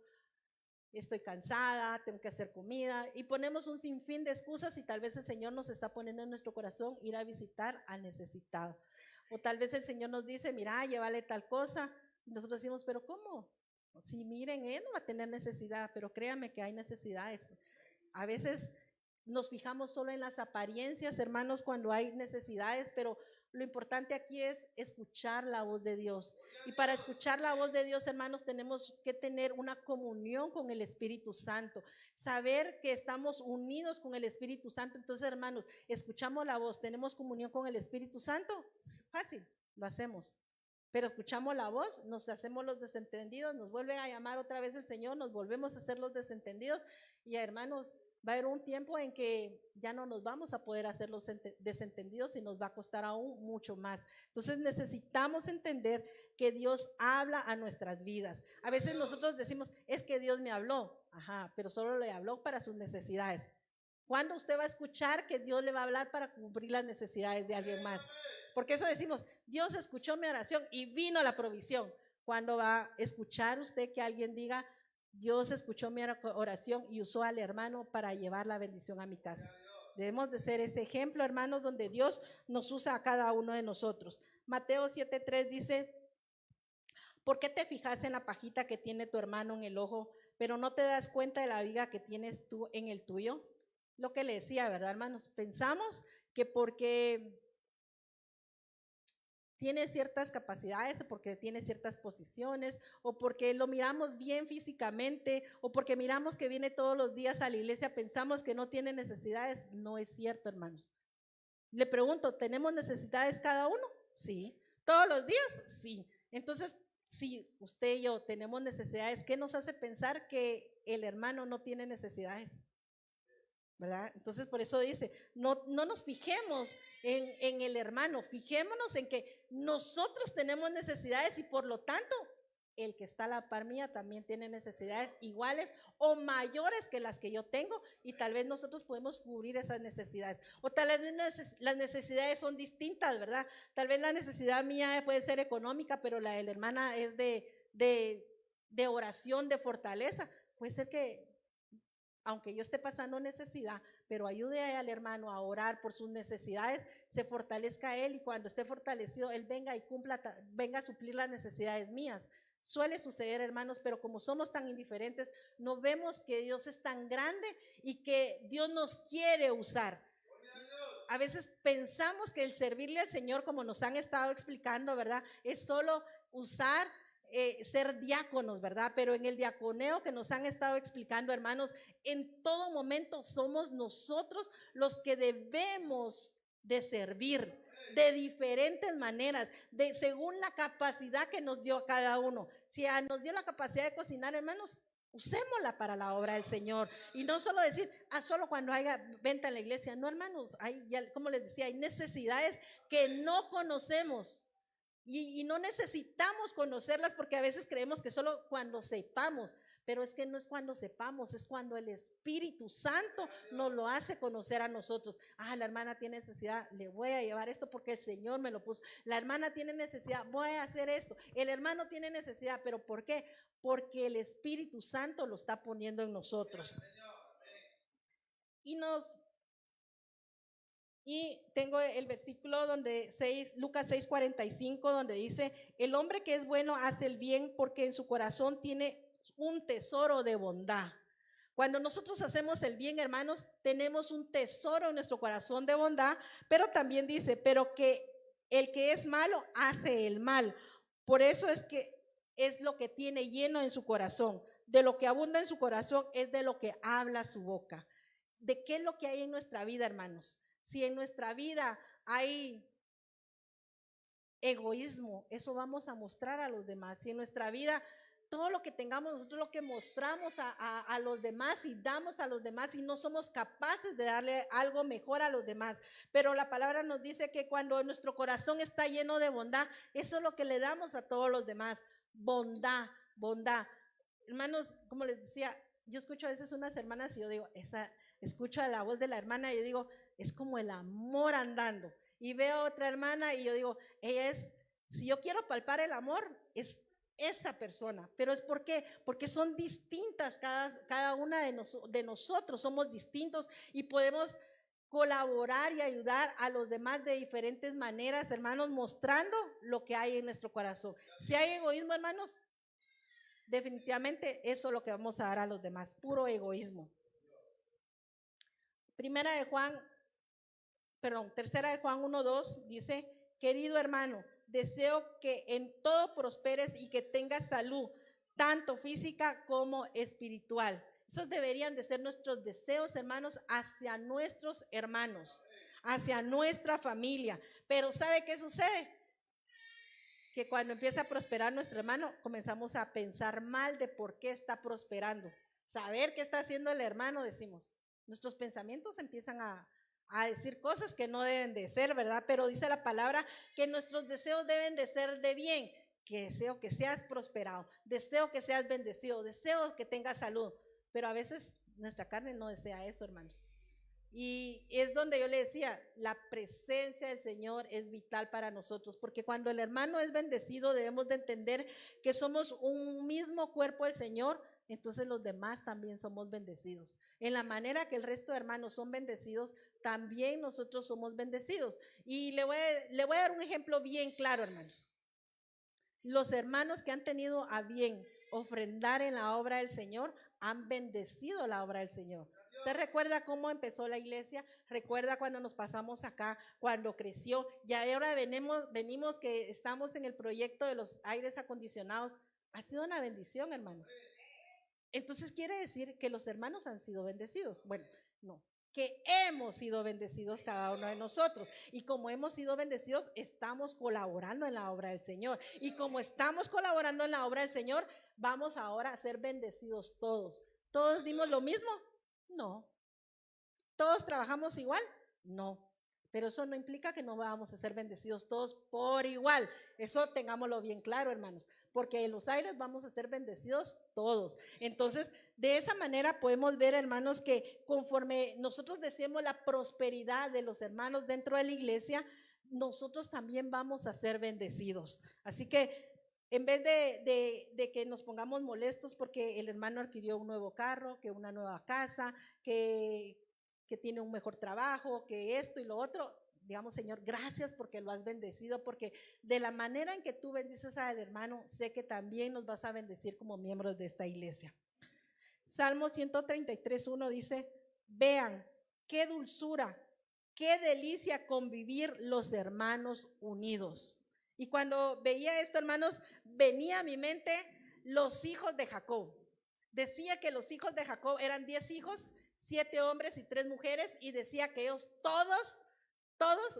estoy cansada, tengo que hacer comida, y ponemos un sinfín de excusas, y tal vez el Señor nos está poniendo en nuestro corazón ir a visitar al necesitado. O tal vez el Señor nos dice, mira, llévale tal cosa, y nosotros decimos, pero ¿cómo? Si miren, él no va a tener necesidad, pero créanme que hay necesidades. A veces nos fijamos solo en las apariencias, hermanos, cuando hay necesidades, pero lo importante aquí es escuchar la voz de Dios. Y para escuchar la voz de Dios, hermanos, tenemos que tener una comunión con el Espíritu Santo, saber que estamos unidos con el Espíritu Santo. Entonces, hermanos, escuchamos la voz, tenemos comunión con el Espíritu Santo, fácil, lo hacemos. Pero escuchamos la voz, nos hacemos los desentendidos, nos vuelve a llamar otra vez el Señor, nos volvemos a hacer los desentendidos, y hermanos, va a haber un tiempo en que ya no nos vamos a poder hacer los desentendidos y nos va a costar aún mucho más. Entonces necesitamos entender que Dios habla a nuestras vidas. A veces nosotros decimos, es que Dios me habló, ajá, pero solo le habló para sus necesidades. ¿Cuándo usted va a escuchar que Dios le va a hablar para cumplir las necesidades de alguien más? Porque eso decimos, Dios escuchó mi oración y vino la provisión. ¿Cuándo va a escuchar usted que alguien diga, Dios escuchó mi oración y usó al hermano para llevar la bendición a mi casa? Debemos de ser ese ejemplo, hermanos, donde Dios nos usa a cada uno de nosotros. Mateo 7:3 dice, ¿por qué te fijas en la pajita que tiene tu hermano en el ojo, pero no te das cuenta de la viga que tienes tú en el tuyo? Lo que le decía, ¿verdad, hermanos? Pensamos que porque tiene ciertas capacidades, o porque tiene ciertas posiciones, o porque lo miramos bien físicamente, o porque miramos que viene todos los días a la iglesia, pensamos que no tiene necesidades. No es cierto, hermanos. Le pregunto, ¿tenemos necesidades cada uno? Sí. ¿Todos los días? Sí. Entonces, si usted y yo tenemos necesidades, ¿qué nos hace pensar que el hermano no tiene necesidades? ¿Verdad? Entonces por eso dice, no nos fijemos en el hermano, fijémonos en que nosotros tenemos necesidades y por lo tanto el que está a la par mía también tiene necesidades iguales o mayores que las que yo tengo, y tal vez nosotros podemos cubrir esas necesidades. O tal vez las necesidades son distintas, ¿verdad? Tal vez la necesidad mía puede ser económica, pero la de la hermana es de oración, de fortaleza. Puede ser que, aunque yo esté pasando necesidad, pero ayude al hermano a orar por sus necesidades, se fortalezca él, y cuando esté fortalecido, él venga y venga a suplir las necesidades mías. Suele suceder, hermanos, pero como somos tan indiferentes, no vemos que Dios es tan grande y que Dios nos quiere usar. A veces pensamos que el servirle al Señor, como nos han estado explicando, ¿verdad?, es solo usar, ser diáconos, ¿verdad? Pero en el diaconeo que nos han estado explicando, hermanos, en todo momento somos nosotros los que debemos de servir de diferentes maneras, según la capacidad que nos dio a cada uno. Si nos dio la capacidad de cocinar, hermanos, usémosla para la obra del Señor. Y no solo decir, solo cuando haya venta en la iglesia. No, hermanos, como les decía, hay necesidades que no conocemos. Y no necesitamos conocerlas, porque a veces creemos que solo cuando sepamos, pero es que no es cuando sepamos, es cuando el Espíritu Santo nos lo hace conocer a nosotros. La hermana tiene necesidad, le voy a llevar esto porque el Señor me lo puso. La hermana tiene necesidad, voy a hacer esto. El hermano tiene necesidad, ¿pero por qué? Porque el Espíritu Santo lo está poniendo en nosotros. Y tengo el versículo Lucas 6:45, donde dice: el hombre que es bueno hace el bien porque en su corazón tiene un tesoro de bondad. Cuando nosotros hacemos el bien, hermanos, tenemos un tesoro en nuestro corazón de bondad, pero también dice, pero que el que es malo hace el mal. Por eso es que es lo que tiene lleno en su corazón. De lo que abunda en su corazón es de lo que habla su boca. ¿De qué es lo que hay en nuestra vida, hermanos? Si en nuestra vida hay egoísmo, eso vamos a mostrar a los demás. Si en nuestra vida todo lo que tengamos, nosotros lo que mostramos a los demás y damos a los demás, y no somos capaces de darle algo mejor a los demás. Pero la palabra nos dice que cuando nuestro corazón está lleno de bondad, eso es lo que le damos a todos los demás. Bondad, bondad. Hermanos, como les decía, yo escucho a veces unas hermanas y yo digo, escucho a la voz de la hermana y yo digo, es como el amor andando. Y veo a otra hermana y yo digo, si yo quiero palpar el amor, es esa persona. Pero es porque son distintas, cada una de nosotros somos distintos y podemos colaborar y ayudar a los demás de diferentes maneras, hermanos, mostrando lo que hay en nuestro corazón. Si hay egoísmo, hermanos, definitivamente eso es lo que vamos a dar a los demás, puro egoísmo. Tercera de Juan 1:2 dice: querido hermano, deseo que en todo prosperes y que tengas salud, tanto física como espiritual. Esos deberían de ser nuestros deseos, hermanos, hacia nuestros hermanos, hacia nuestra familia. Pero ¿sabe qué sucede? Que cuando empieza a prosperar nuestro hermano, comenzamos a pensar mal de por qué está prosperando. Saber qué está haciendo el hermano, decimos. Nuestros pensamientos empiezan a decir cosas que no deben de ser, ¿verdad? Pero dice la palabra que nuestros deseos deben de ser de bien. Que deseo que seas prosperado, deseo que seas bendecido, deseo que tengas salud. Pero a veces nuestra carne no desea eso, hermanos. Y es donde yo le decía, la presencia del Señor es vital para nosotros, porque cuando el hermano es bendecido debemos de entender que somos un mismo cuerpo del Señor, entonces los demás también somos bendecidos. En la manera que el resto de hermanos son bendecidos, también nosotros somos bendecidos. Y le voy a dar un ejemplo bien claro, hermanos. Los hermanos que han tenido a bien ofrendar en la obra del Señor han bendecido la obra del Señor. ¿Usted recuerda cómo empezó la iglesia? ¿Recuerda cuando nos pasamos acá, cuando creció? Y ahora venimos que estamos en el proyecto de los aires acondicionados. Ha sido una bendición, hermanos. Entonces quiere decir que los hermanos han sido bendecidos. Bueno, no, que hemos sido bendecidos cada uno de nosotros. Y como hemos sido bendecidos, estamos colaborando en la obra del Señor. Y como estamos colaborando en la obra del Señor, vamos ahora a ser bendecidos todos. ¿Todos dimos lo mismo? No. ¿Todos trabajamos igual? No. Pero eso no implica que no vamos a ser bendecidos todos por igual. Eso tengámoslo bien claro, hermanos. porque en los aires vamos a ser bendecidos todos. Entonces, de esa manera podemos ver, hermanos, que conforme nosotros deseemos la prosperidad de los hermanos dentro de la iglesia, nosotros también vamos a ser bendecidos. Así que en vez de que nos pongamos molestos porque el hermano adquirió un nuevo carro, que una nueva casa, que tiene un mejor trabajo, que esto y lo otro, digamos, Señor, gracias porque lo has bendecido, porque de la manera en que tú bendices al hermano, sé que también nos vas a bendecir como miembros de esta iglesia. Salmo 133:1 dice, vean qué dulzura, qué delicia convivir los hermanos unidos. Y cuando veía esto, hermanos, venía a mi mente los hijos de Jacob. Decía que los hijos de Jacob eran 10 hijos, 7 hombres y 3 mujeres, y decía que ellos todos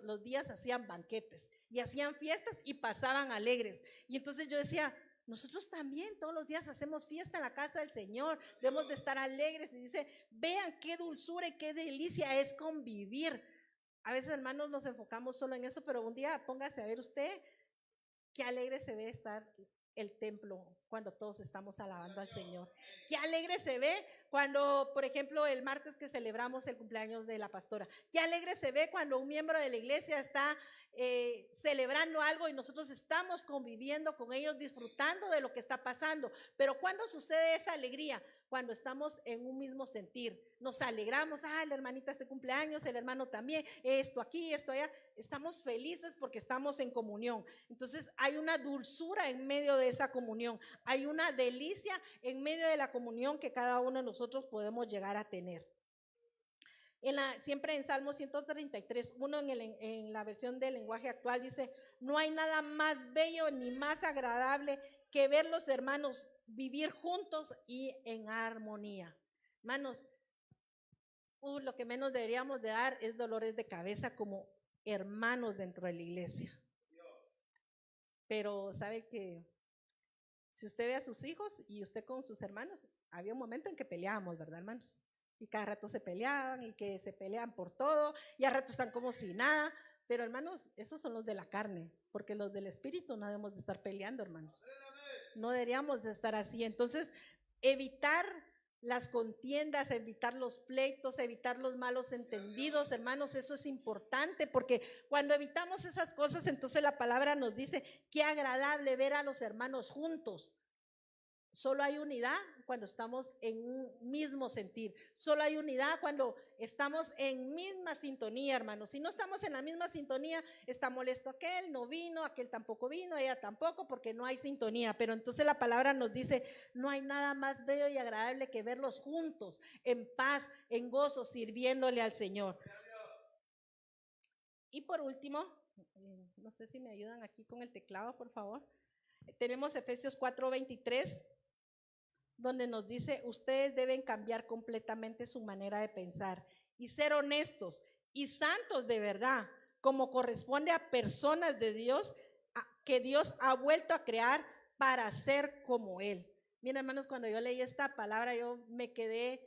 los días hacían banquetes y hacían fiestas y pasaban alegres. Y entonces yo decía, nosotros también todos los días hacemos fiesta en la casa del Señor, debemos de estar alegres. Y dice, vean qué dulzura y qué delicia es convivir. A veces, hermanos, nos enfocamos solo en eso, pero un día póngase a ver usted qué alegre se ve estar el templo cuando todos estamos alabando al Señor. Qué alegre se ve cuando, por ejemplo, el martes que celebramos el cumpleaños de la pastora. Qué alegre se ve cuando un miembro de la iglesia está celebrando algo y nosotros estamos conviviendo con ellos, disfrutando de lo que está pasando. Pero ¿cuándo sucede esa alegría? Cuando estamos en un mismo sentir. Nos alegramos, la hermanita este cumpleaños, el hermano también, esto aquí, esto allá. Estamos felices porque estamos en comunión. Entonces hay una dulzura en medio de esa comunión. Hay una delicia en medio de la comunión que cada uno de nosotros podemos llegar a tener. Siempre en Salmo 133:1 en la versión del lenguaje actual dice, no hay nada más bello ni más agradable que ver los hermanos vivir juntos y en armonía. Hermanos, lo que menos deberíamos de dar es dolores de cabeza como hermanos dentro de la iglesia. Pero sabe que si usted ve a sus hijos y usted con sus hermanos, había un momento en que peleábamos, ¿verdad, hermanos? Y cada rato se peleaban y que se pelean por todo y a rato están como si nada. Pero, hermanos, esos son los de la carne, porque los del espíritu no debemos de estar peleando, hermanos. No deberíamos de estar así. Entonces, evitar las contiendas, evitar los pleitos, evitar los malos entendidos, hermanos, eso es importante, porque cuando evitamos esas cosas, entonces la palabra nos dice, qué agradable ver a los hermanos juntos. Solo hay unidad cuando estamos en un mismo sentir. Solo hay unidad cuando estamos en misma sintonía, hermanos. Si no estamos en la misma sintonía, está molesto aquel, no vino, aquel tampoco vino, ella tampoco, porque no hay sintonía. Pero entonces la palabra nos dice, no hay nada más bello y agradable que verlos juntos, en paz, en gozo, sirviéndole al Señor. Y por último, no sé si me ayudan aquí con el teclado, por favor. Tenemos Efesios 4:23. Donde nos dice, ustedes deben cambiar completamente su manera de pensar y ser honestos y santos de verdad, como corresponde a personas de Dios que Dios ha vuelto a crear para ser como Él. Miren, hermanos, cuando yo leí esta palabra, yo me quedé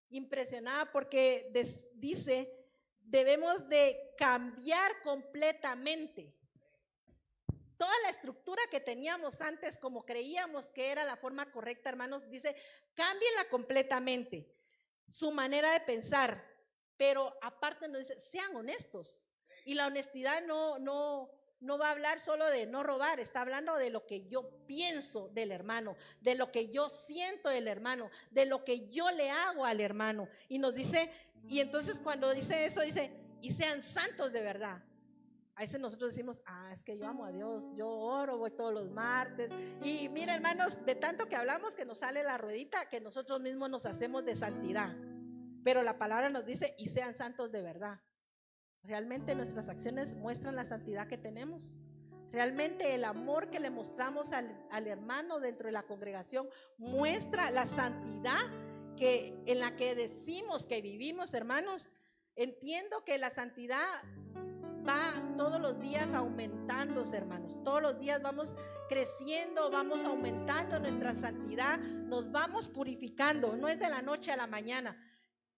impresionada porque dice, debemos de cambiar completamente. Toda la estructura que teníamos antes, como creíamos que era la forma correcta, hermanos, dice, cámbienla completamente, su manera de pensar, pero aparte nos dice, sean honestos. Y la honestidad no va a hablar solo de no robar, está hablando de lo que yo pienso del hermano, de lo que yo siento del hermano, de lo que yo le hago al hermano. Y nos dice, y entonces cuando dice eso, dice, y sean santos de verdad. A veces nosotros decimos, es que yo amo a Dios, yo oro, voy todos los martes. Y mira, hermanos, de tanto que hablamos que nos sale la ruedita, que nosotros mismos nos hacemos de santidad. Pero la palabra nos dice, y sean santos de verdad. Realmente nuestras acciones muestran la santidad que tenemos. Realmente el amor que le mostramos al hermano dentro de la congregación muestra la santidad en la que decimos que vivimos, hermanos. Entiendo que la santidad va todos los días aumentándose, hermanos. Todos los días vamos creciendo, vamos aumentando nuestra santidad, nos vamos purificando. No es de la noche a la mañana.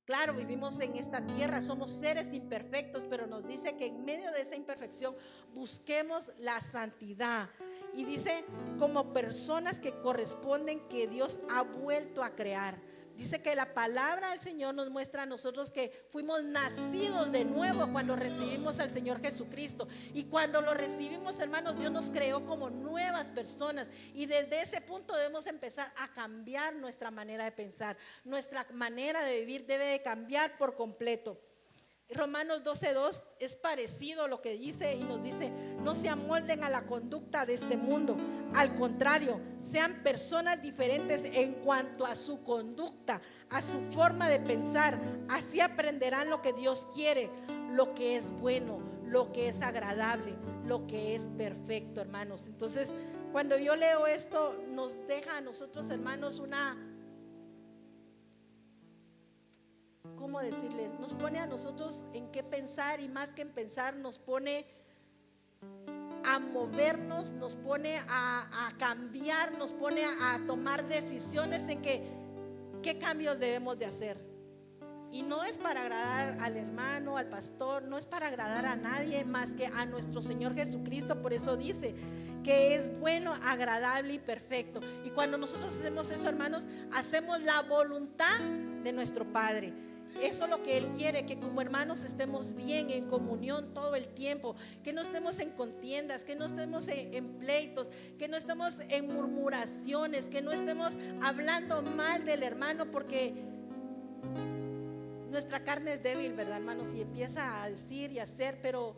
Claro, vivimos en esta tierra, somos seres imperfectos, pero nos dice que en medio de esa imperfección busquemos la santidad. y dice como personas que corresponden, que Dios ha vuelto a crear. Dice que la palabra del Señor nos muestra a nosotros que fuimos nacidos de nuevo cuando recibimos al Señor Jesucristo. Y cuando lo recibimos, hermanos, Dios nos creó como nuevas personas. Y desde ese punto debemos empezar a cambiar nuestra manera de pensar. Nuestra manera de vivir debe de cambiar por completo. Romanos 12:2 es parecido a lo que dice y nos dice: no se amolden a la conducta de este mundo, al contrario, sean personas diferentes en cuanto a su conducta, a su forma de pensar. Así aprenderán lo que Dios quiere, lo que es bueno, lo que es agradable, lo que es perfecto, hermanos. Entonces, cuando yo leo esto, nos deja a nosotros, hermanos, ¿cómo decirle? Nos pone a nosotros en qué pensar, y más que en pensar, nos pone a movernos, nos pone a cambiar, nos pone a tomar decisiones en qué cambios debemos de hacer. Y no es para agradar al hermano, al pastor, no es para agradar a nadie más que a nuestro Señor Jesucristo. Por eso dice que es bueno, agradable y perfecto. Y cuando nosotros hacemos eso, hermanos, hacemos la voluntad de nuestro Padre. Eso es lo que Él quiere, que como hermanos estemos bien en comunión todo el tiempo, que no estemos en contiendas, que no estemos en pleitos, que no estemos en murmuraciones, que no estemos hablando mal del hermano, porque nuestra carne es débil, ¿verdad, hermanos? Y empieza a decir y a hacer, pero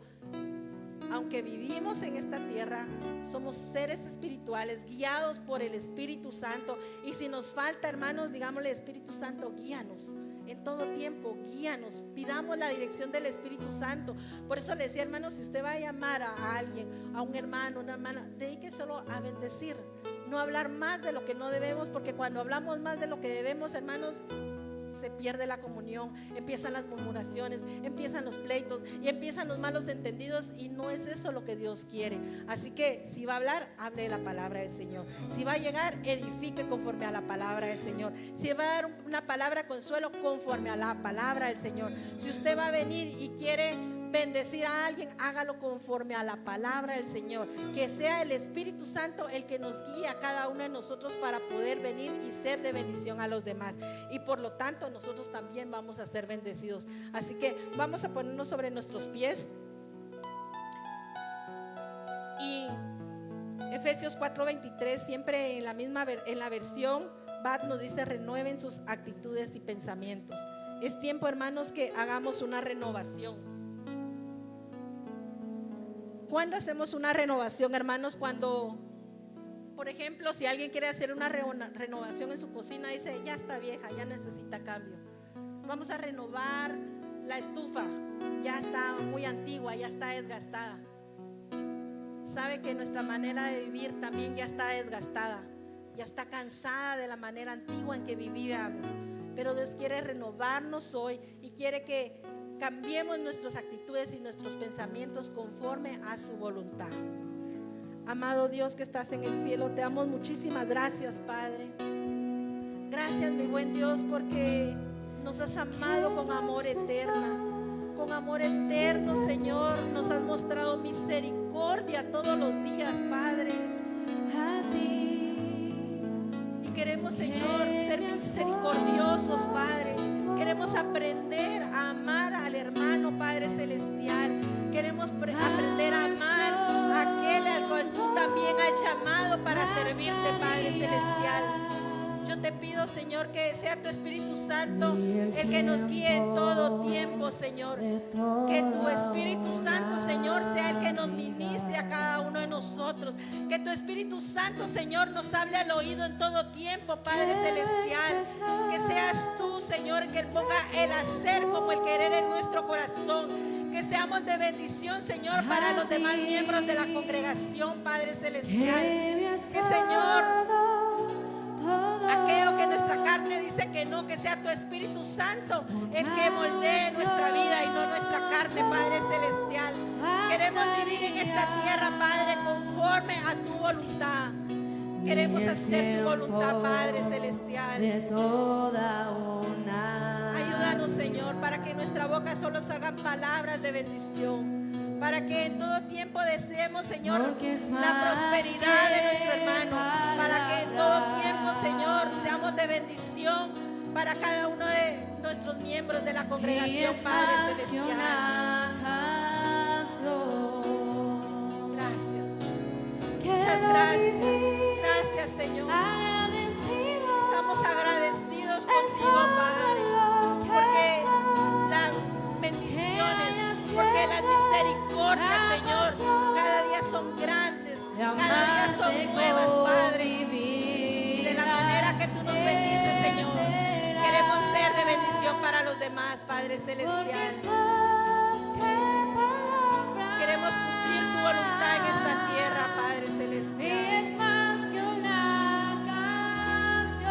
aunque vivimos en esta tierra, somos seres espirituales guiados por el Espíritu Santo. Y si nos falta, hermanos, digámosle: Espíritu Santo, guíanos en todo tiempo, guíanos, pidamos la dirección del Espíritu Santo. Por eso le decía, hermanos, si usted va a llamar a alguien, a un hermano, una hermana, dedíqueselo a bendecir, no hablar más de lo que no debemos, porque cuando hablamos más de lo que debemos, hermanos, se pierde la comunión, empiezan las murmuraciones, empiezan los pleitos y empiezan los malos entendidos, y no es eso lo que Dios quiere. Así que si va a hablar, hable la palabra del Señor. Si va a llegar, edifique conforme a la palabra del Señor. Si va a dar una palabra de consuelo, conforme a la palabra del Señor. Si usted va a venir y quiere bendecir a alguien, hágalo conforme a la palabra del Señor. Que sea el Espíritu Santo el que nos guíe a cada uno de nosotros para poder venir y ser de bendición a los demás. Y por lo tanto, nosotros también vamos a ser bendecidos. Así que vamos a ponernos sobre nuestros pies. Y Efesios 4:23, siempre en la versión BAT, nos dice: renueven sus actitudes y pensamientos. Es tiempo, hermanos, que hagamos una renovación. ¿Cuándo hacemos una renovación, hermanos? Cuando, por ejemplo, si alguien quiere hacer una renovación en su cocina, dice: ya está vieja, ya necesita cambio. Vamos a renovar la estufa, ya está muy antigua, ya está desgastada. Sabe que nuestra manera de vivir también ya está desgastada, ya está cansada de la manera antigua en que vivíamos. Pero Dios quiere renovarnos hoy y quiere que cambiemos nuestras actitudes y nuestros pensamientos conforme a su voluntad. Amado Dios que estás en el cielo, te damos muchísimas gracias, Padre. Gracias, mi buen Dios, porque nos has amado con amor eterno. Con amor eterno, Señor, nos has mostrado misericordia todos los días, Padre. Y queremos, Señor, ser misericordiosos, Padre. Queremos aprender a amar al hermano, Padre Celestial. Queremos aprender a amar a aquel al cual tú también has llamado para servirte, Padre Celestial. Yo te pido, Señor, que sea tu Espíritu Santo el que nos guíe en todo tiempo, Señor. Que tu Espíritu Santo, Señor, sea el que nos ministre a cada uno de nosotros. Que tu Espíritu Santo, Señor, nos hable al oído en todo tiempo, Padre Celestial. Que seas tú, Señor, el que ponga el hacer como el querer en nuestro corazón. Que seamos de bendición, Señor, para los demás miembros de la congregación, Padre Celestial. Que, Señor, aquello que nuestra carne dice que no, que sea tu Espíritu Santo el que moldee nuestra vida y no nuestra carne, Padre Celestial. Queremos vivir en esta tierra, Padre, conforme a tu voluntad. Queremos hacer tu voluntad, Padre Celestial. Ayúdanos, Señor, para que en nuestra boca solo salgan palabras de bendición, para que en todo tiempo deseemos, Señor, Porque es la más prosperidad de que nuestro hermano, para que en todo tiempo, Señor, seamos de bendición para cada uno de nuestros miembros de la y congregación, es Padre más que Celestial. una canción. Gracias. Quiero Muchas gracias. vivir Gracias, Señor. agradecido Estamos agradecidos en contigo, todo Padre, lo que porque soy. las bendiciones, porque las misericordias, Señor, cada día son grandes, cada día son nuevas, Padre. Y de la manera que tú nos bendices, Señor, queremos ser de bendición para los demás, Padre Celestial. Queremos cumplir tu voluntad en esta tierra, Padre Y Celestial. es más que una canción.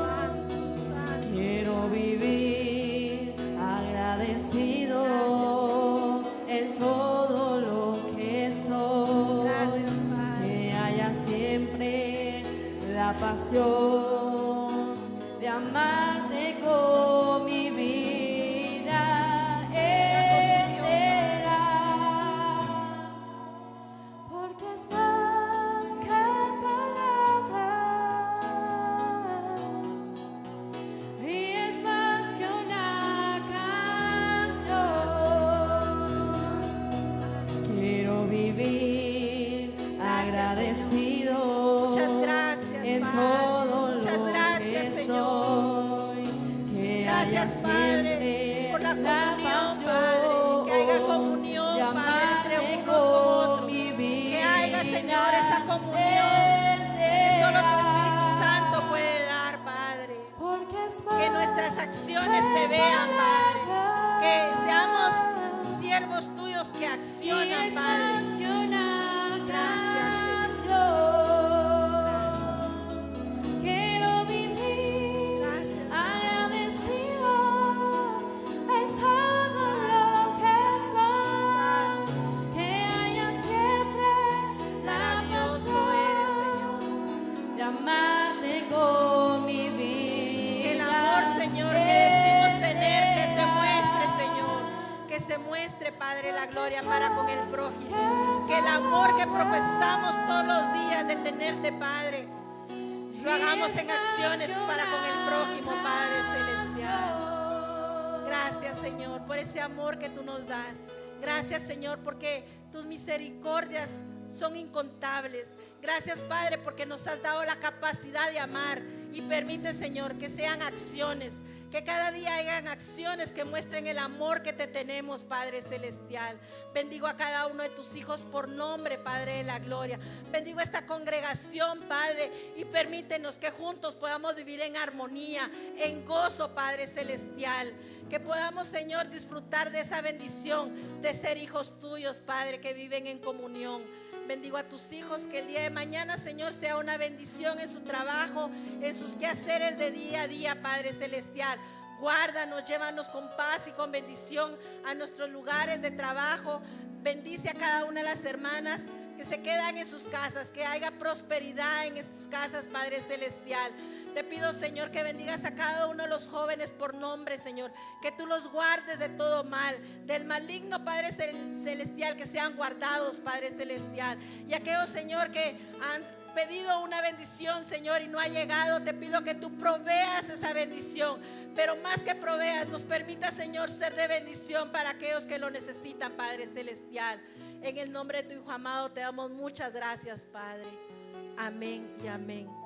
Santo. Quiero vivir agradecido en todo lo que soy. Gracias, Padre. Que haya siempre la pasión de amarte con mi vida entera. Porque es más que palabras y es más que una canción. Quiero vivir agradecido Muchas gracias, en Padre. todo Muchas lo gracias, que Señor. soy. Que haya Gracias, Padre, siempre por la la comunión, pasión Padre. Que haya comunión, de Padre, entre amarte unos con otros. con mi vida. Que haya, Señor, esa comunión que solo tu Espíritu Santo puede dar, Padre. Porque es Que nuestras acciones se vean, Padre. Que seamos siervos tuyos que y accionan, es Padre. más que una Gracias, canción. Quiero vivir Gracias. agradecido en todo lo que soy. Que haya siempre la Maravilloso eres, Señor. pasión de amarte con mi vida. Que el amor, Señor, que decimos tener, que se muestre, Señor. Que se muestre, Padre, la gloria para con el prójimo. Que el amor que profesamos todos los días de tenerte, Padre, lo hagamos en acciones para con el prójimo, Padre Celestial. Gracias, Señor, por ese amor que tú nos das. Gracias, Señor, porque tus misericordias son incontables. Gracias, Padre, porque nos has dado la capacidad de amar. Y permite, Señor, que sean acciones, que cada día hagan acciones que muestren el amor que te tenemos, Padre Celestial. Bendigo a cada uno de tus hijos por nombre, Padre de la gloria. Bendigo esta congregación, Padre, y permítenos que juntos podamos vivir en armonía, en gozo, Padre Celestial. Que podamos, Señor, disfrutar de esa bendición de ser hijos tuyos, Padre, que viven en comunión. Bendigo a tus hijos, que el día de mañana, Señor, sea una bendición en su trabajo, en sus quehaceres de día a día, Padre Celestial. Guárdanos, llévanos con paz y con bendición a nuestros lugares de trabajo. Bendice a cada una de las hermanas que se quedan en sus casas, que haya prosperidad en sus casas, Padre Celestial. Te pido, Señor, que bendigas a cada uno de los jóvenes por nombre, Señor. Que tú los guardes de todo mal, del maligno, Padre Celestial, que sean guardados, Padre Celestial. Y aquellos, Señor, que han pedido una bendición, Señor, y no ha llegado, te pido que tú proveas esa bendición. Pero más que proveas, nos permita, Señor, ser de bendición para aquellos que lo necesitan, Padre Celestial. En el nombre de tu Hijo amado te damos muchas gracias, Padre. Amén y amén.